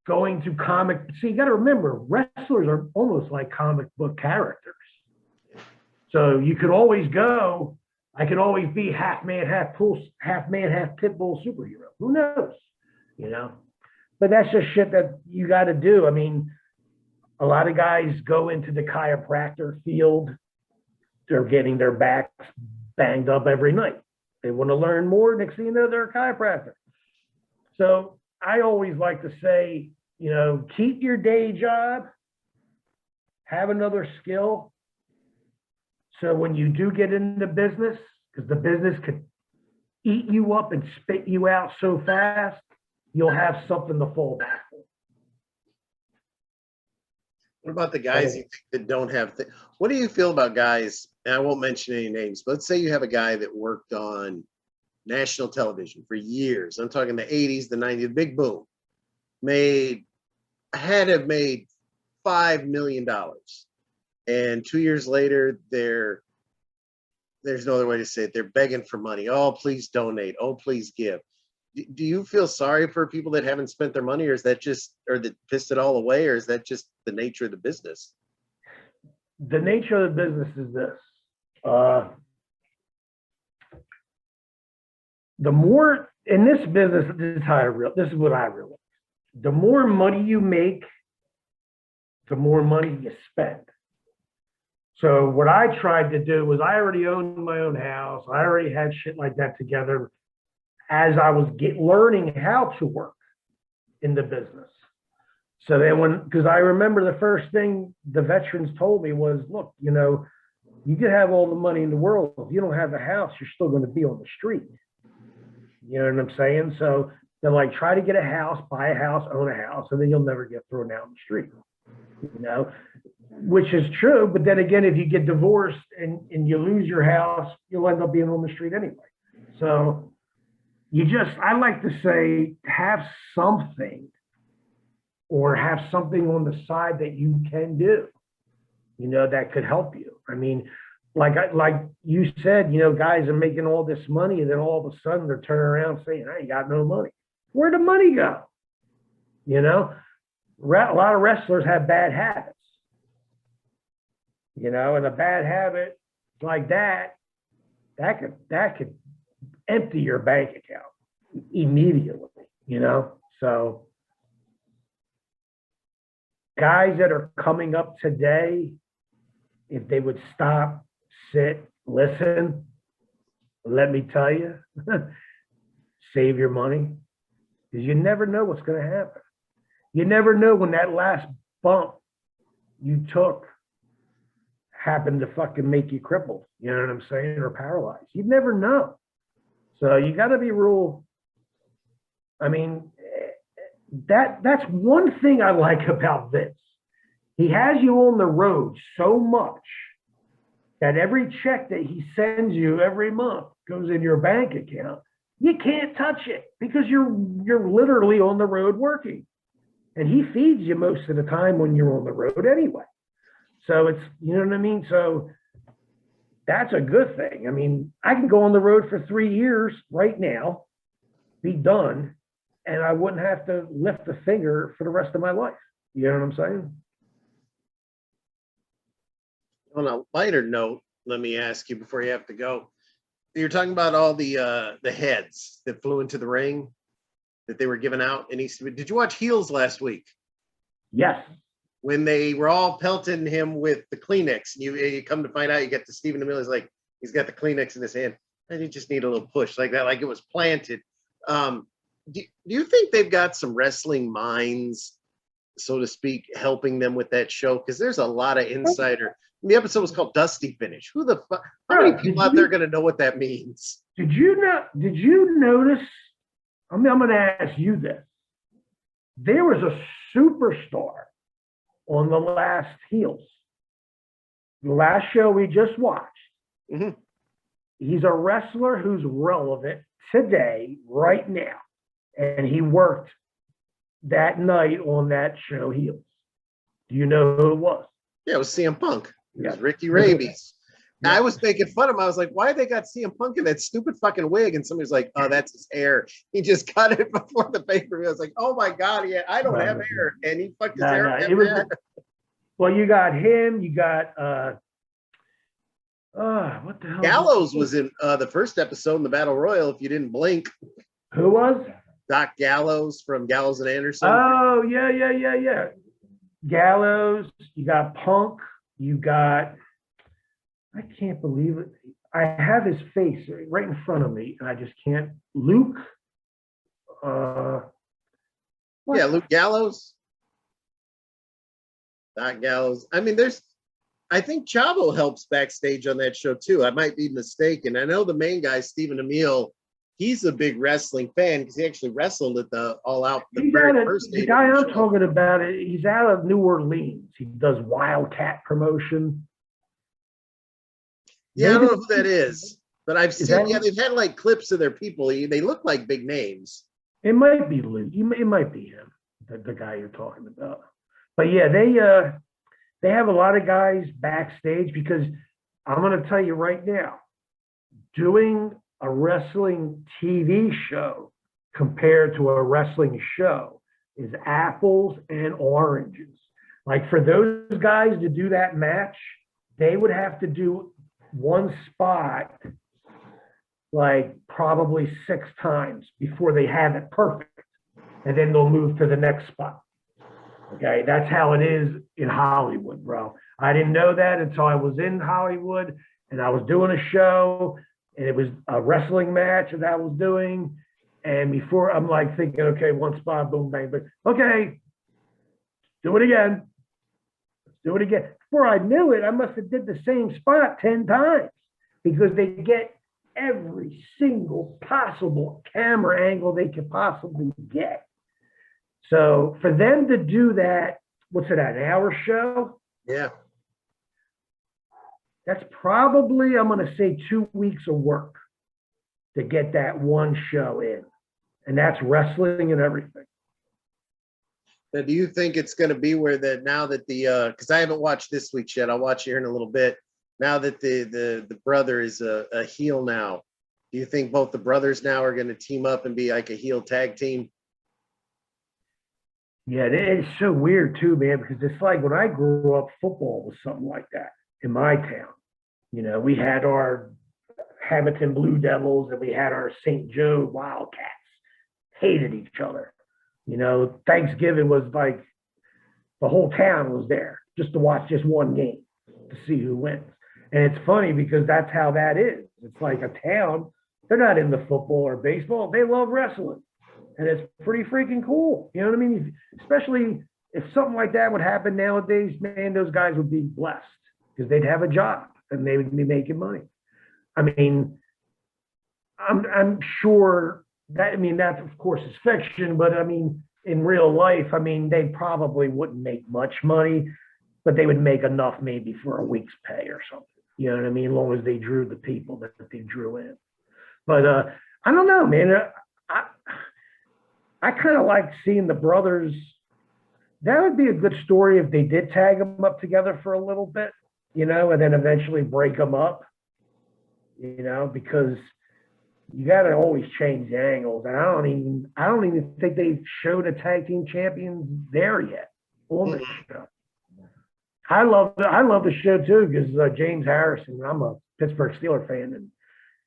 going to comic. See, you got to remember, wrestlers are almost like comic book characters. So you could always go, I could always be half man, half pitbull superhero. Who knows? But that's just shit that you got to do. I mean, a lot of guys go into the chiropractor field. They're getting their backs banged up every night. They want to learn more. Next thing you know, they're a chiropractor. So I always like to say, keep your day job, have another skill. So when you do get into business, because the business could eat you up and spit you out so fast, you'll have something to fall back on. What about the guys you think that don't have what do you feel about guys, and I won't mention any names, but let's say you have a guy that worked on national television for years. I'm talking the 80s, the 90s, the big boom. Had to have made $5 million. And 2 years later, there's no other way to say it. They're begging for money. Oh, please donate. Oh, please give. Do you feel sorry for people that haven't spent their money, or is that just, or that pissed it all away, or is that just the nature of the business? The nature of the business is this. The more in this business, this is what I realize. The more money you make, the more money you spend. So what I tried to do was, I already owned my own house. I already had shit like that together as I was learning how to work in the business. So then because I remember the first thing the veterans told me was, look, you could have all the money in the world. If you don't have a house, you're still going to be on the street. You know what I'm saying? So they're like, try to get a house, buy a house, own a house, and then you'll never get thrown out in the street. Which is true. But then again, if you get divorced and you lose your house, you'll end up being on the street anyway. So I like to say, have something, or have something on the side that you can do, that could help you. I mean, like you said, guys are making all this money, and then all of a sudden they're turning around saying, I ain't got no money. Where'd the money go? A lot of wrestlers have bad habits, and a bad habit like that could empty your bank account immediately, so guys that are coming up today, if they would stop, sit, listen, let me tell you, save your money, because you never know what's going to happen. You never know when that last bump you took, happen to fucking make you crippled. You know what I'm saying? Or paralyzed. You never know. So you got to be real. I mean, that's one thing I like about Vince. He has you on the road so much that every check that he sends you every month goes in your bank account. You can't touch it because you're literally on the road working. And he feeds you most of the time when you're on the road anyway. So it's, you know what I mean? So that's a good thing. I mean, I can go on the road for 3 years right now, be done, and I wouldn't have to lift a finger for the rest of my life. You know what I'm saying? On a lighter note, let me ask you before you have to go. You're talking about all the heads that flew into the ring that they were giving out in East. Did you watch Heels last week? Yes. When they were all pelting him with the Kleenex, and you come to find out, you get to Stephen Amell, like he's got the Kleenex in his hand, and he just need a little push like that, like it was planted. Do you think they've got some wrestling minds, so to speak, helping them with that show? Because there's a lot of insider. The episode was called Dusty Finish. Who the fuck? How many people out there are going to know what that means? Did you notice? I'm going to ask you this. There was a superstar on the last Heels, the last show we just watched. Mm-hmm. He's a wrestler who's relevant today, right now. And he worked that night on that show, Heels. Do you know who it was? Yeah, it was CM Punk. It was Yeah. Ricky Rabies. Yeah. I was making fun of him. I was like, why they got CM Punk in that stupid fucking wig? And somebody's like, oh, that's his hair. He just cut it before the pay-per-view. I was like, oh my God, yeah, I don't have hair. And he fucked his hair up. Well, you got him, you got what the hell? Gallows was in the first episode in the Battle Royal, if you didn't blink. Who was? Doc Gallows from Gallows and Anderson. Oh, yeah. Gallows, you got Punk, you got, I can't believe it. I have his face right in front of me, and I just can't. Luke. Yeah, Luke Gallows. Doc Gallows. I mean, I think Chavo helps backstage on that show too. I might be mistaken. I know the main guy, Stephen Amell, he's a big wrestling fan because he actually wrestled at the All Out. The guy I'm talking about, he's out of New Orleans. He does Wildcat promotion. Yeah, I don't know who that is, but I've seen. Yeah, they've had like clips of their people. They look like big names. It might be Luke. It might be him, the guy you're talking about. But yeah, they have a lot of guys backstage because I'm going to tell you right now, doing a wrestling TV show compared to a wrestling show is apples and oranges. Like for those guys to do that match, they would have to do one spot like probably 6 times before they have it perfect. And then they'll move to the next spot. Okay, that's how it is in Hollywood, bro. I didn't know that until I was in Hollywood and I was doing a show and it was a wrestling match that I was doing. And before I'm like thinking, okay, one spot, boom, bang, but okay, do it again. Let's do it again. Before I knew it, I must have did the same spot 10 times because they get every single possible camera angle they could possibly get. So for them to do that, what's it, an hour show? Yeah. That's probably, I'm going to say 2 weeks of work to get that one show in. And that's wrestling and everything. Now, do you think it's going to be where that now that because I haven't watched this week's yet, I'll watch here in a little bit. Now that the brother is a heel now, do you think both the brothers now are going to team up and be like a heel tag team? Yeah, it's so weird too, man, because it's like when I grew up, football was something like that in my town. You know, we had our Hamilton Blue Devils and we had our St. Joe Wildcats. Hated each other. You know, Thanksgiving was like the whole town was there just to watch just one game to see who wins. And it's funny because that's how that is. It's like a town, they're not into football or baseball, they love wrestling. And it's pretty freaking cool. You know what I mean? Especially if something like that would happen nowadays, man, those guys would be blessed. because they'd have a job and they would be making money. I mean, I'm sure that, I mean, that of course is fiction, but I mean, in real life, I mean, they probably wouldn't make much money, but they would make enough maybe for a week's pay or something. You know what I mean? As long as they drew the people that they drew in. But I don't know, man. I kind of like seeing the brothers. That would be a good story if they did tag them up together for a little bit, you know, and then eventually break them up, you know, because you got to always change the angles. And I don't even think they've showed a tag team champions there yet on the show. I love the show too because James Harrison. I'm a Pittsburgh Steelers fan, and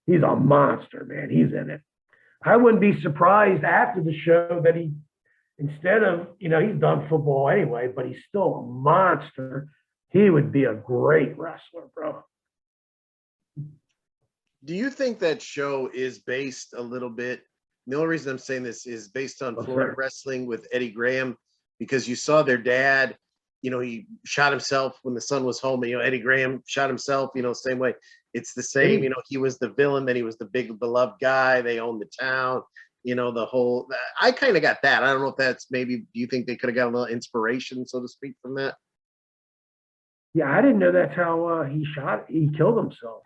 he's a monster, man. He's in it. I wouldn't be surprised after the show that he, instead of, you know, he's done football anyway, but he's still a monster. He would be a great wrestler, bro. Do you think that show is based a little bit? The only reason I'm saying this is based on Florida wrestling with Eddie Graham, because you saw their dad, you know, he shot himself when the son was home. And, you know, Eddie Graham shot himself, you know, same way. It's the same, you know, he was the villain, then he was the big beloved guy. They owned the town, you know, the whole, I kind of got that. I don't know if that's maybe, do you think they could have got a little inspiration, so to speak, from that? Yeah, I didn't know that's how he killed himself.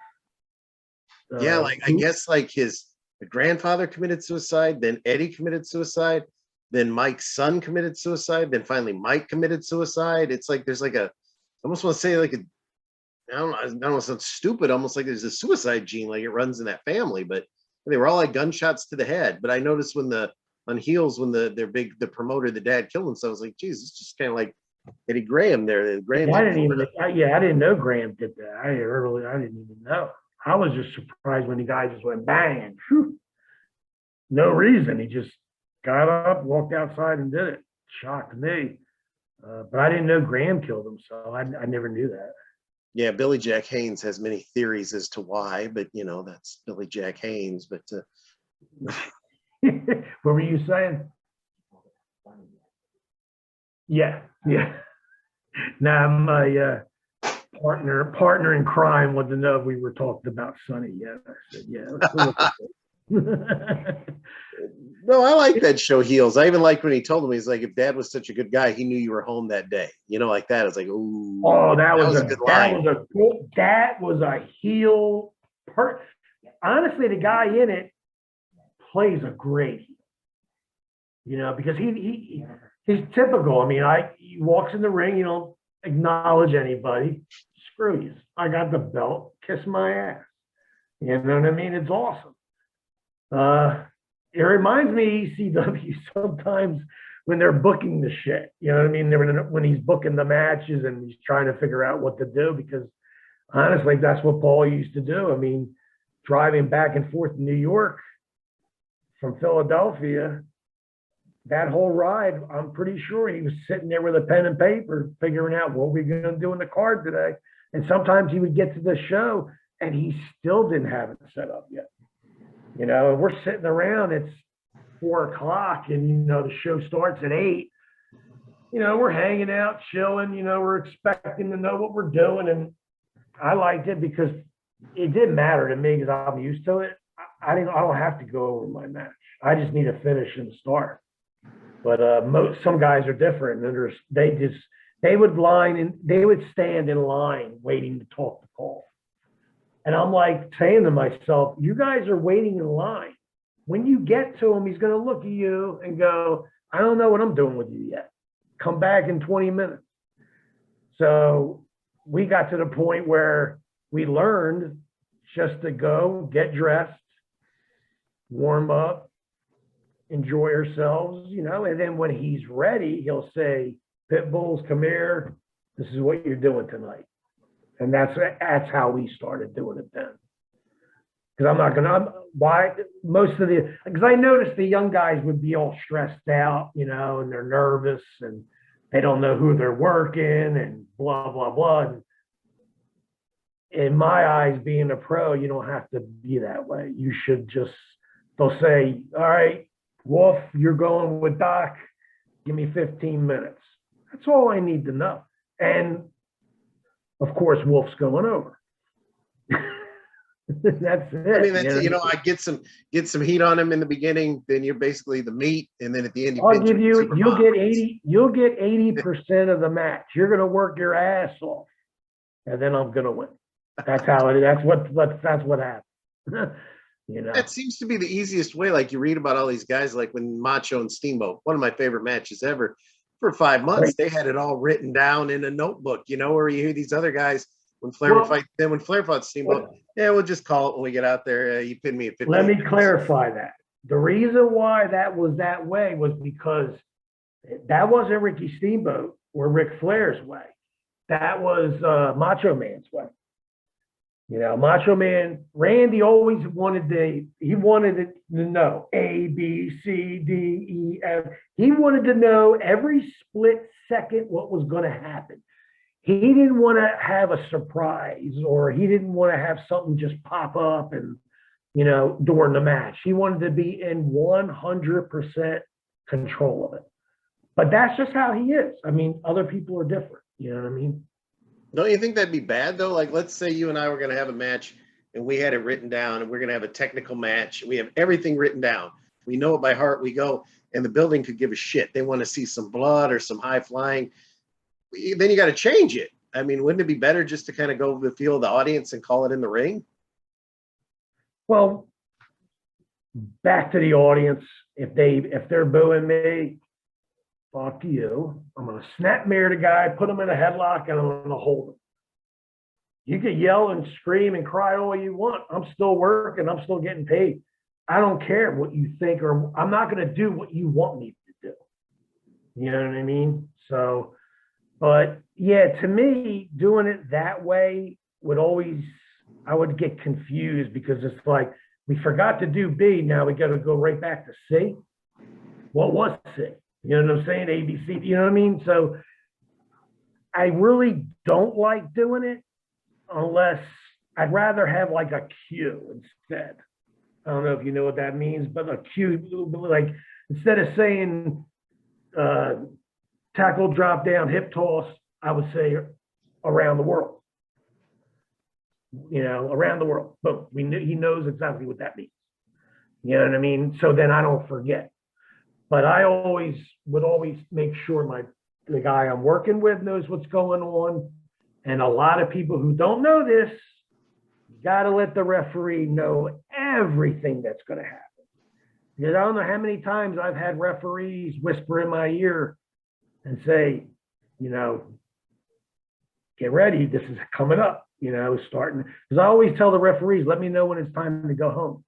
Yeah, like I guess like his grandfather committed suicide, then Eddie committed suicide, then Mike's son committed suicide, then finally Mike committed suicide. It's like there's like a, I almost want to say like a, I don't know, it sounds stupid, almost like there's a suicide gene, like it runs in that family, but they were all like gunshots to the head. But I noticed when on Heels, when the promoter, the dad killed himself, I was like, geez, it's just kind of like Eddie Graham there. Graham, I didn't know Graham did that. I didn't even know. I was just surprised when the guy just went bang and whew, no reason. He just got up, walked outside, and did it. Shocked me. But I didn't know Graham killed himself. I never knew that. Yeah, Billy Jack Haynes has many theories as to why, but you know, that's Billy Jack Haynes. But what were you saying? Yeah. Now my partner in crime wanted to know if we were talking about Sonny. Yeah, I said yeah. No, I like that show, Heels. I even liked when he told him, he's like, if Dad was such a good guy, he knew you were home that day. You know, like that. It's like, ooh. Oh, that was a good line. That was a heel part. Honestly, the guy in it plays a great heel. You know, because he's typical. I mean, he walks in the ring, you don't acknowledge anybody. Screw you. I got the belt. Kiss my ass. You know what I mean? It's awesome. It reminds me of ECW sometimes when they're booking the shit. You know what I mean? When he's booking the matches and he's trying to figure out what to do, because honestly, that's what Paul used to do. I mean, driving back and forth to New York from Philadelphia, that whole ride, I'm pretty sure he was sitting there with a pen and paper figuring out what we're going to do in the card today. And sometimes he would get to the show and he still didn't have it set up yet. You know, and we're sitting around, it's 4:00 and, you know, the show starts at 8. You know, we're hanging out, chilling, you know, we're expecting to know what we're doing. And I liked it because it didn't matter to me because I'm used to it. I don't have to go over my match. I just need to finish and start. But some guys are different, and they would stand in line waiting to talk to Paul. And I'm like saying to myself, you guys are waiting in line. When you get to him, he's going to look at you and go, I don't know what I'm doing with you yet. Come back in 20 minutes. So we got to the point where we learned just to go, get dressed, warm up, enjoy ourselves, you know, and then when he's ready, he'll say, Pitbulls, come here. This is what you're doing tonight. And that's how we started doing it then. Because because I noticed the young guys would be all stressed out, you know, and they're nervous and they don't know who they're working and blah, blah, blah. And in my eyes, being a pro, you don't have to be that way. You should just, they'll say, all right, Wolf, you're going with Doc. Give me 15 minutes. That's all I need to know. And of course, Wolf's going over. That's it. I mean, that's I get some heat on him in the beginning, then you're basically the meat, and then at the end I'll give you, you'll get 80% of the match. You're gonna work your ass off, and then I'm gonna win. That's how it is. That's what happens. That seems to be the easiest way. Like you read about all these guys, like when Macho and Steamboat, one of my favorite matches ever. For 5 months, they had it all written down in a notebook, where you hear these other guys when Flair would fight. Then when Flair fought Steamboat, we'll just call it when we get out there. You pin me at 50. Let me clarify that. The reason why that was that way was because that wasn't Ricky Steamboat or Ric Flair's way. That was Macho Man's way. Macho Man, Randy always wanted to know A, B, C, D, E, F. He wanted to know every split second what was going to happen. He didn't want to have a surprise, or he didn't want to have something just pop up and, during the match. He wanted to be in 100% control of it. But that's just how he is. I mean, other people are different. You know what I mean? Don't you think that'd be bad though? Like, let's say you and I were going to have a match and we had it written down, and we're going to have a technical match. We have everything written down. We know it by heart. We go, and the building could give a shit. They want to see some blood or some high flying. Then you got to change it. I mean, wouldn't it be better just to kind of go with the feel of the audience and call it in the ring? Well, back to the audience. If they're booing me, fuck you. I'm going to snap mirror the guy, put him in a headlock, and I'm going to hold him. You can yell and scream and cry all you want. I'm still working. I'm still getting paid. I don't care what you think, or I'm not going to do what you want me to do. You know what I mean? So, but yeah, to me, doing it that way I would get confused, because it's like, we forgot to do B. Now we got to go right back to C. What was C? You know what I'm saying? A, B, C, you know what I mean? So I really don't like doing it, unless I'd rather have like a cue instead. I don't know if you know what that means, but a cue, like instead of saying tackle, drop down, hip toss, I would say around the world. Around the world. But he knows exactly what that means. You know what I mean? So then I don't forget. But I would always make sure the guy I'm working with knows what's going on. And a lot of people who don't know this, you got to let the referee know everything that's going to happen. Because I don't know how many times I've had referees whisper in my ear and say, get ready, this is coming up, starting. Because I always tell the referees, let me know when it's time to go home.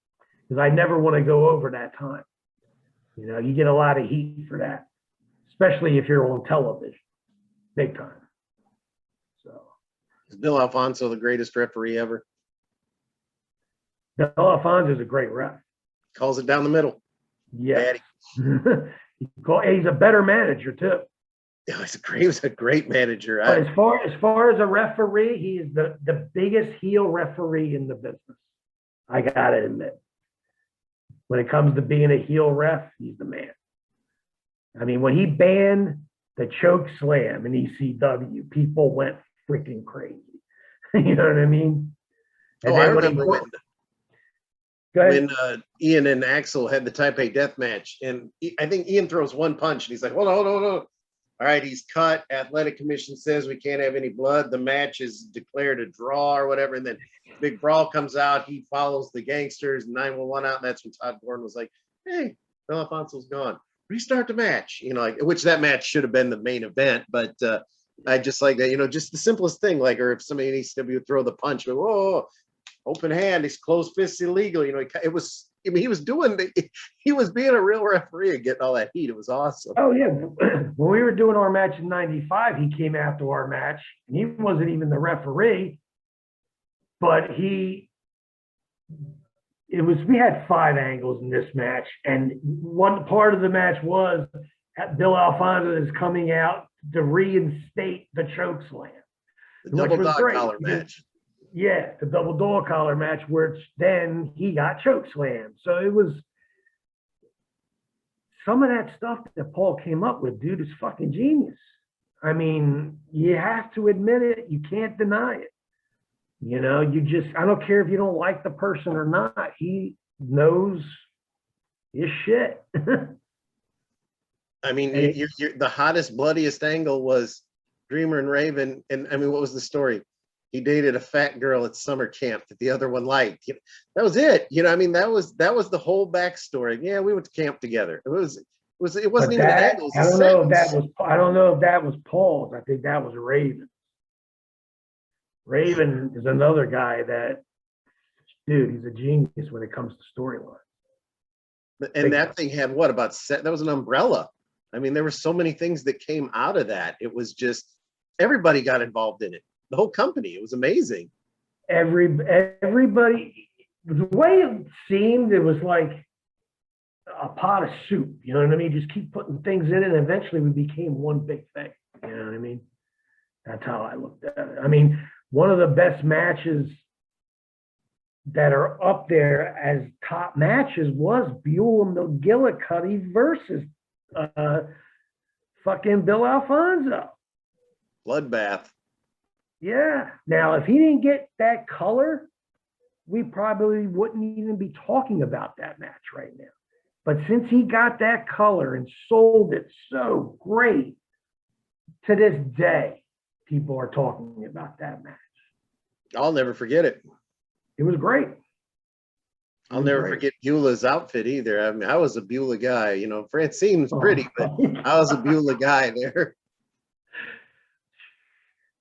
Because I never want to go over that time. You get a lot of heat for that, especially if you're on television, big time. So, is Bill Alfonso the greatest referee ever? Bill Alfonso is a great ref. Calls it down the middle. Yeah. He's a better manager too. Yeah, he was a great manager. But as far as a referee, he is the biggest heel referee in the business. I gotta admit. When it comes to being a heel ref, he's the man. I mean, when he banned the choke slam in ECW, people went freaking crazy. You know what I mean? And I remember when Ian and Axel had the Type A death match, and I think Ian throws one punch, and he's like, hold on. All right, he's cut. Athletic Commission says we can't have any blood. The match is declared a draw or whatever. And then Big Brawl comes out. He follows the gangsters, 911 out. And that's when Todd Gordon was like, hey, Bill Alfonso's gone. Restart the match. Which that match should have been the main event. But I just like that, just the simplest thing. Like, or if somebody in ECW would throw the punch, but, whoa, open hand, his closed fist illegal. He was being a real referee and getting all that heat. It was awesome. Oh yeah. When we were doing our match in '95, he came after our match, and he wasn't even the referee, but we had 5 angles in this match, and one part of the match was Bill Alfonso is coming out to reinstate the choke slam. The double dog collar match. Yeah, the double dog collar match, which then he got choke slammed. So it was some of that stuff that Paul came up with, dude, is fucking genius. I mean, you have to admit it. You can't deny it. You know, I don't care if you don't like the person or not. He knows his shit. I mean, And you're the hottest, bloodiest angle was Dreamer and Raven. And I mean, what was the story? He dated a fat girl at summer camp that the other one liked. That was it. You know, I mean, that was the whole backstory. Yeah, we went to camp together. It wasn't but even an that angle. It I was a don't know if that sentence. was I don't know if that was Paul's. I think that was Raven. Raven is another guy that, dude, he's a genius when it comes to storyline. And that thing had what about that was an umbrella. I mean, there were so many things that came out of that. It was just everybody got involved in it. The whole company. It was amazing. Everybody, the way it seemed, it was like a pot of soup. You know what I mean? Just keep putting things in it, and eventually we became one big thing. You know what I mean? That's how I looked at it. I mean, one of the best matches that are up there as top matches was Buell and McGillicuddy versus fucking Bill Alfonso. Bloodbath. Yeah. Now, if he didn't get that color, we probably wouldn't even be talking about that match right now. But since he got that color and sold it so great, to this day, people are talking about that match. I'll never forget it. It was great. I'll never forget Beulah's outfit either. I mean, I was a Beulah guy. You know, Francine was pretty, but I was a Beulah guy there.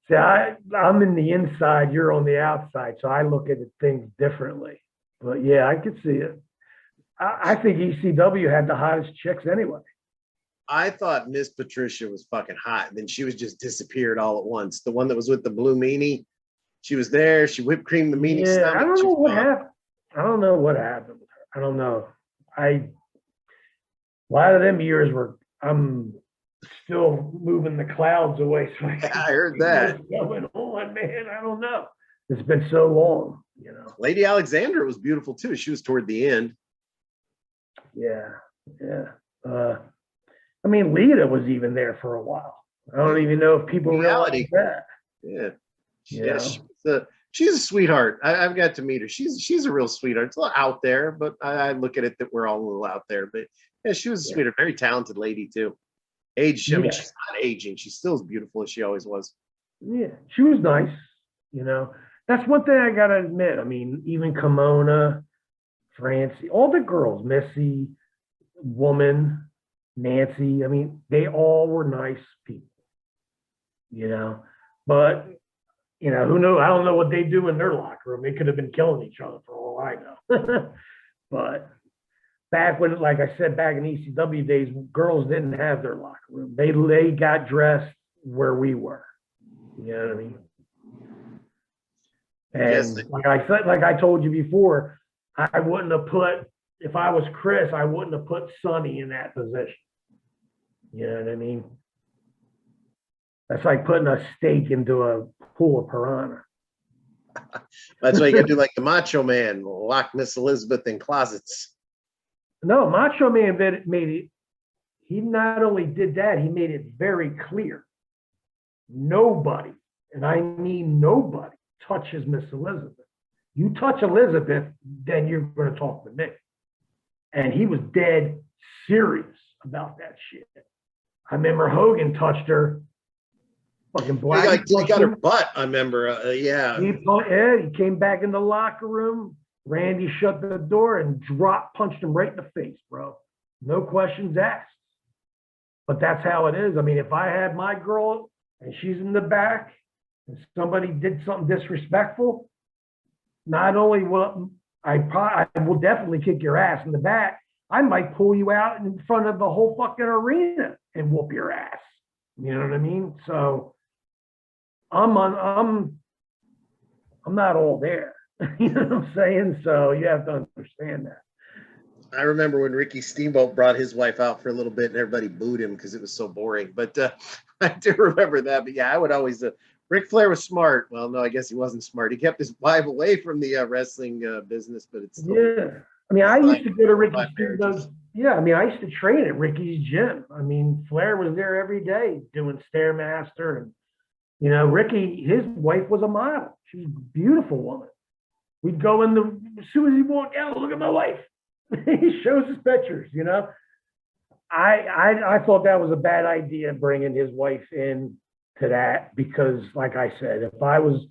See, I'm in the inside, you're on the outside, so I look at things differently. But yeah, I could see it. I think ECW had the hottest chicks anyway. I thought Miss Patricia was fucking hot, and then she was just disappeared all at once. The one that was with the blue meanie, she was there. She whipped creamed the meanie stomach. I don't know what happened. I don't know what happened with her. I don't know. A lot of them years I'm still moving the clouds away. So I heard that. What's going on, man? I don't know. It's been so long, you know. Lady Alexandra was beautiful too. She was toward the end. Yeah. I mean, Lita was even there for a while. I don't even know if people realize that. Yeah. She's a sweetheart. I've got to meet her. She's a real sweetheart. It's a little out there, but I look at it that we're all a little out there. But yeah, she was a sweetheart, very talented lady too. I mean, she's not aging. She's still as beautiful as she always was. Yeah, she was nice. You know, that's one thing I gotta admit. I mean, even Kimona, Francie, all the girls, Missy, Woman, Nancy. I mean, they all were nice people. You know, but you know, who knows? I don't know what they do in their locker room. They could have been killing each other for all I know. But back when, like I said, back in ECW days, girls didn't have their locker room. They got dressed where we were. You know what I mean? And yes, like I told you before, I wouldn't have put, if I was Chris, I wouldn't have put Sonny in that position. You know what I mean? That's like putting a steak into a pool of piranha. That's why you got to do like the Macho Man, lock Miss Elizabeth in closets. No, Macho Man made it. He not only did that, he made it very clear. Nobody, and I mean nobody, touches Miss Elizabeth. You touch Elizabeth, then you're going to talk to me. And he was dead serious about that shit. I remember Hogan touched her. Fucking black. He got her butt. I remember. Yeah. He came back in the locker room. Randy shut the door and punched him right in the face, bro. No questions asked. But that's how it is. I mean, if I had my girl and she's in the back and somebody did something disrespectful, not only will I will definitely kick your ass in the back, I might pull you out in front of the whole fucking arena and whoop your ass. You know what I mean? So I'm not all there. You know what I'm saying? So you have to understand that. I remember when Ricky Steamboat brought his wife out for a little bit and everybody booed him because it was so boring. But I do remember that. But yeah, I would always. Ric Flair was smart. Well, no, I guess he wasn't smart. He kept his wife away from the wrestling business, but it's still, yeah. I mean, I used to go to Ricky Yeah, I mean, I used to train at Ricky's gym. I mean, Flair was there every day doing Stairmaster. And, Ricky, his wife was a model. She was a beautiful woman. We'd go in as soon as he walked out, look at my wife. He shows his pictures. I thought that was a bad idea bringing his wife in to that because, like I said, if I was,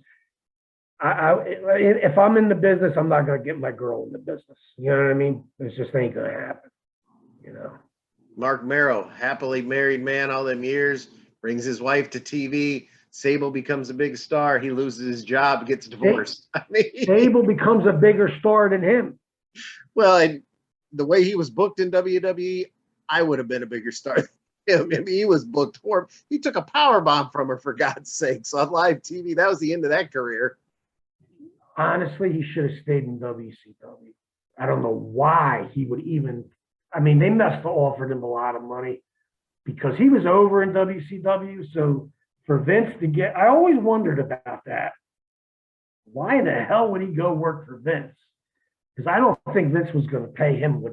if I'm in the business, I'm not going to get my girl in the business. You know what I mean? It just ain't going to happen. Mark Merrow, happily married man all them years, brings his wife to TV. Sable becomes a big star. He loses his job, gets divorced. Sable becomes a bigger star than him. Well, and the way he was booked in WWE, I would have been a bigger star than him. I mean, he was booked for him. He took a power bomb from her, for God's sakes, on live TV. That was the end of that career. Honestly, he should have stayed in WCW. I don't know why he would even. I mean, they must have offered him a lot of money because he was over in WCW. So for Vince to get, I always wondered about that. Why in the hell would he go work for Vince? Because I don't think Vince was going to pay him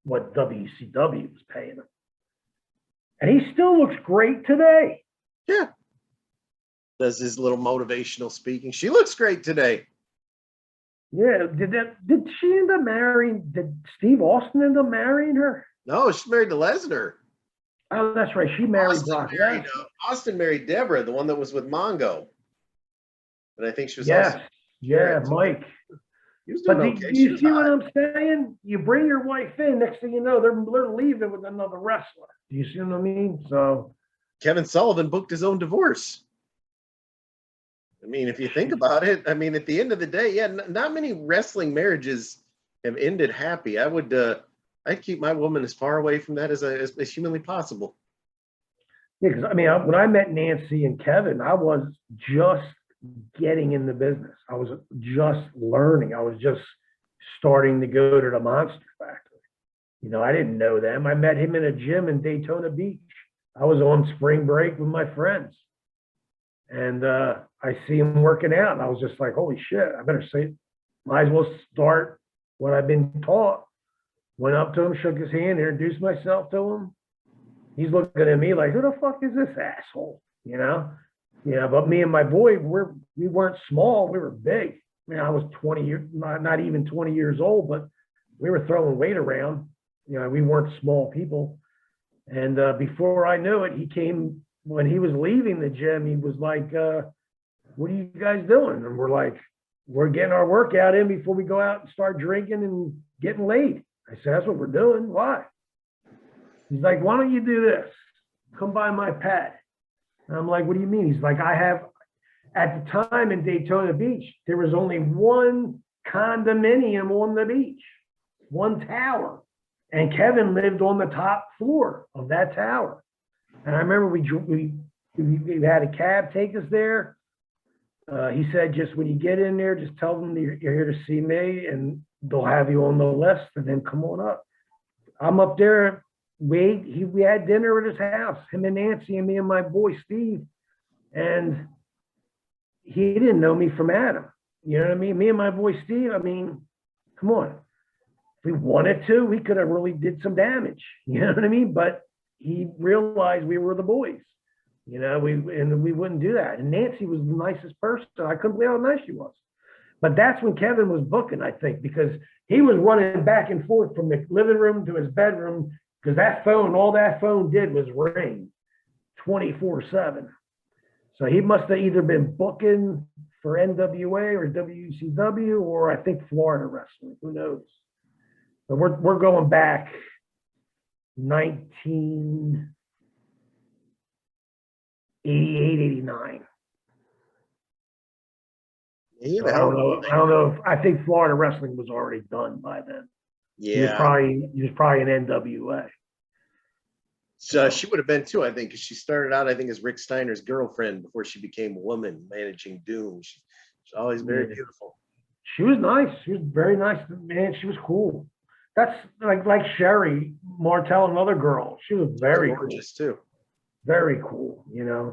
what WCW was paying him. And he still looks great today. Yeah. Does his little motivational speaking. She looks great today. Yeah. Did she end up marrying? Did Steve Austin end up marrying her? No, she's married to Lesnar. Oh, that's right. She married Brock. Austin married Deborah, the one that was with Mongo. But I think she was also Mike. He was doing okay. Do you see what I'm saying? You bring your wife in, next thing you know, they're leaving with another wrestler. Do you see what I mean? So Kevin Sullivan booked his own divorce. I mean, if you think about it, I mean, at the end of the day, yeah, not many wrestling marriages have ended happy. I'd keep my woman as far away from that as humanly possible. Yeah, because I mean, when I met Nancy and Kevin, I was just getting in the business. I was just learning. I was just starting to go to the Monster Factory. I didn't know them. I met him in a gym in Daytona Beach. I was on spring break with my friends. And I see him working out. And I was just like, holy shit, I better might as well start what I've been taught. Went up to him, shook his hand, introduced myself to him. He's looking at me like, who the fuck is this asshole? Yeah, but me and my boy, we weren't small, we were big. I mean, I was 20 years, not even 20 years old, but we were throwing weight around. We weren't small people. And before I knew it, he came, when he was leaving the gym, he was like, what are you guys doing? And we're like, we're getting our workout in before we go out and start drinking and getting laid. I said, that's what we're doing. Why? He's like, why don't you do this? Come by my pad. And I'm like, what do you mean? He's like, at the time in Daytona Beach, there was only one condominium on the beach, one tower. And Kevin lived on the top floor of that tower. And I remember we had a cab take us there. He said, just when you get in there, just tell them you're here to see me and they'll have you on the list and then come on up. I'm up there. We had dinner at his house, him and Nancy and me and my boy Steve. And he didn't know me from Adam. You know what I mean? Me and my boy Steve, I mean, come on. If we wanted to, we could have really did some damage. You know what I mean? But he realized we were the boys. We wouldn't do that. And Nancy was the nicest person. I couldn't believe how nice she was. But that's when Kevin was booking, I think, because he was running back and forth from the living room to his bedroom because all that phone did was ring 24/7. So he must have either been booking for NWA or WCW or I think Florida wrestling. Who knows? But we're going back 1988, 89. Yeah, so I don't know. I think Florida wrestling was already done by then. Yeah, he was probably in NWA. So she would have been too, I think, because she started out, I think, as Rick Steiner's girlfriend before she became a woman managing Doom. She's always very beautiful. She was nice. She was very nice. Man, she was cool. That's like Sherry Martel, another girl. She was very gorgeous cool. Too. Very cool.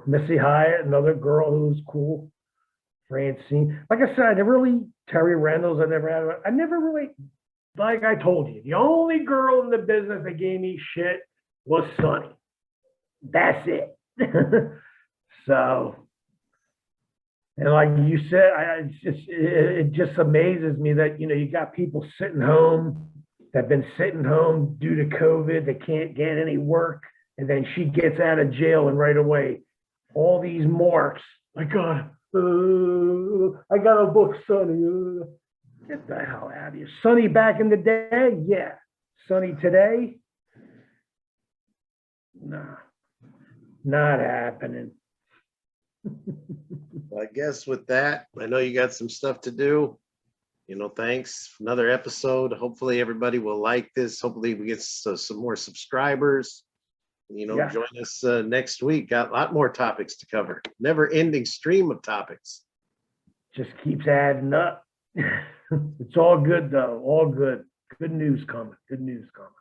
Missy Hyatt, another girl who was cool. Francine. Like I said, Terry Reynolds, I never really, like I told you, the only girl in the business that gave me shit was Sunny. That's it. So, and like you said, it just amazes me that, you know, you got people sitting home that've been sitting home due to COVID. They can't get any work. And then she gets out of jail and right away, all these marks. I got a book, Sonny. Get the hell out of here. Sonny back in the day? Yeah. Sonny today? Nah, not happening. Well, I guess with that, I know you got some stuff to do. You know, thanks for another episode. Hopefully everybody will like this. Hopefully we get some more subscribers. You know, Yeah. join us next week. Got a lot more topics to cover. Never ending stream of topics. Just keeps adding up. It's all good though. All good. Good news coming. Good news coming.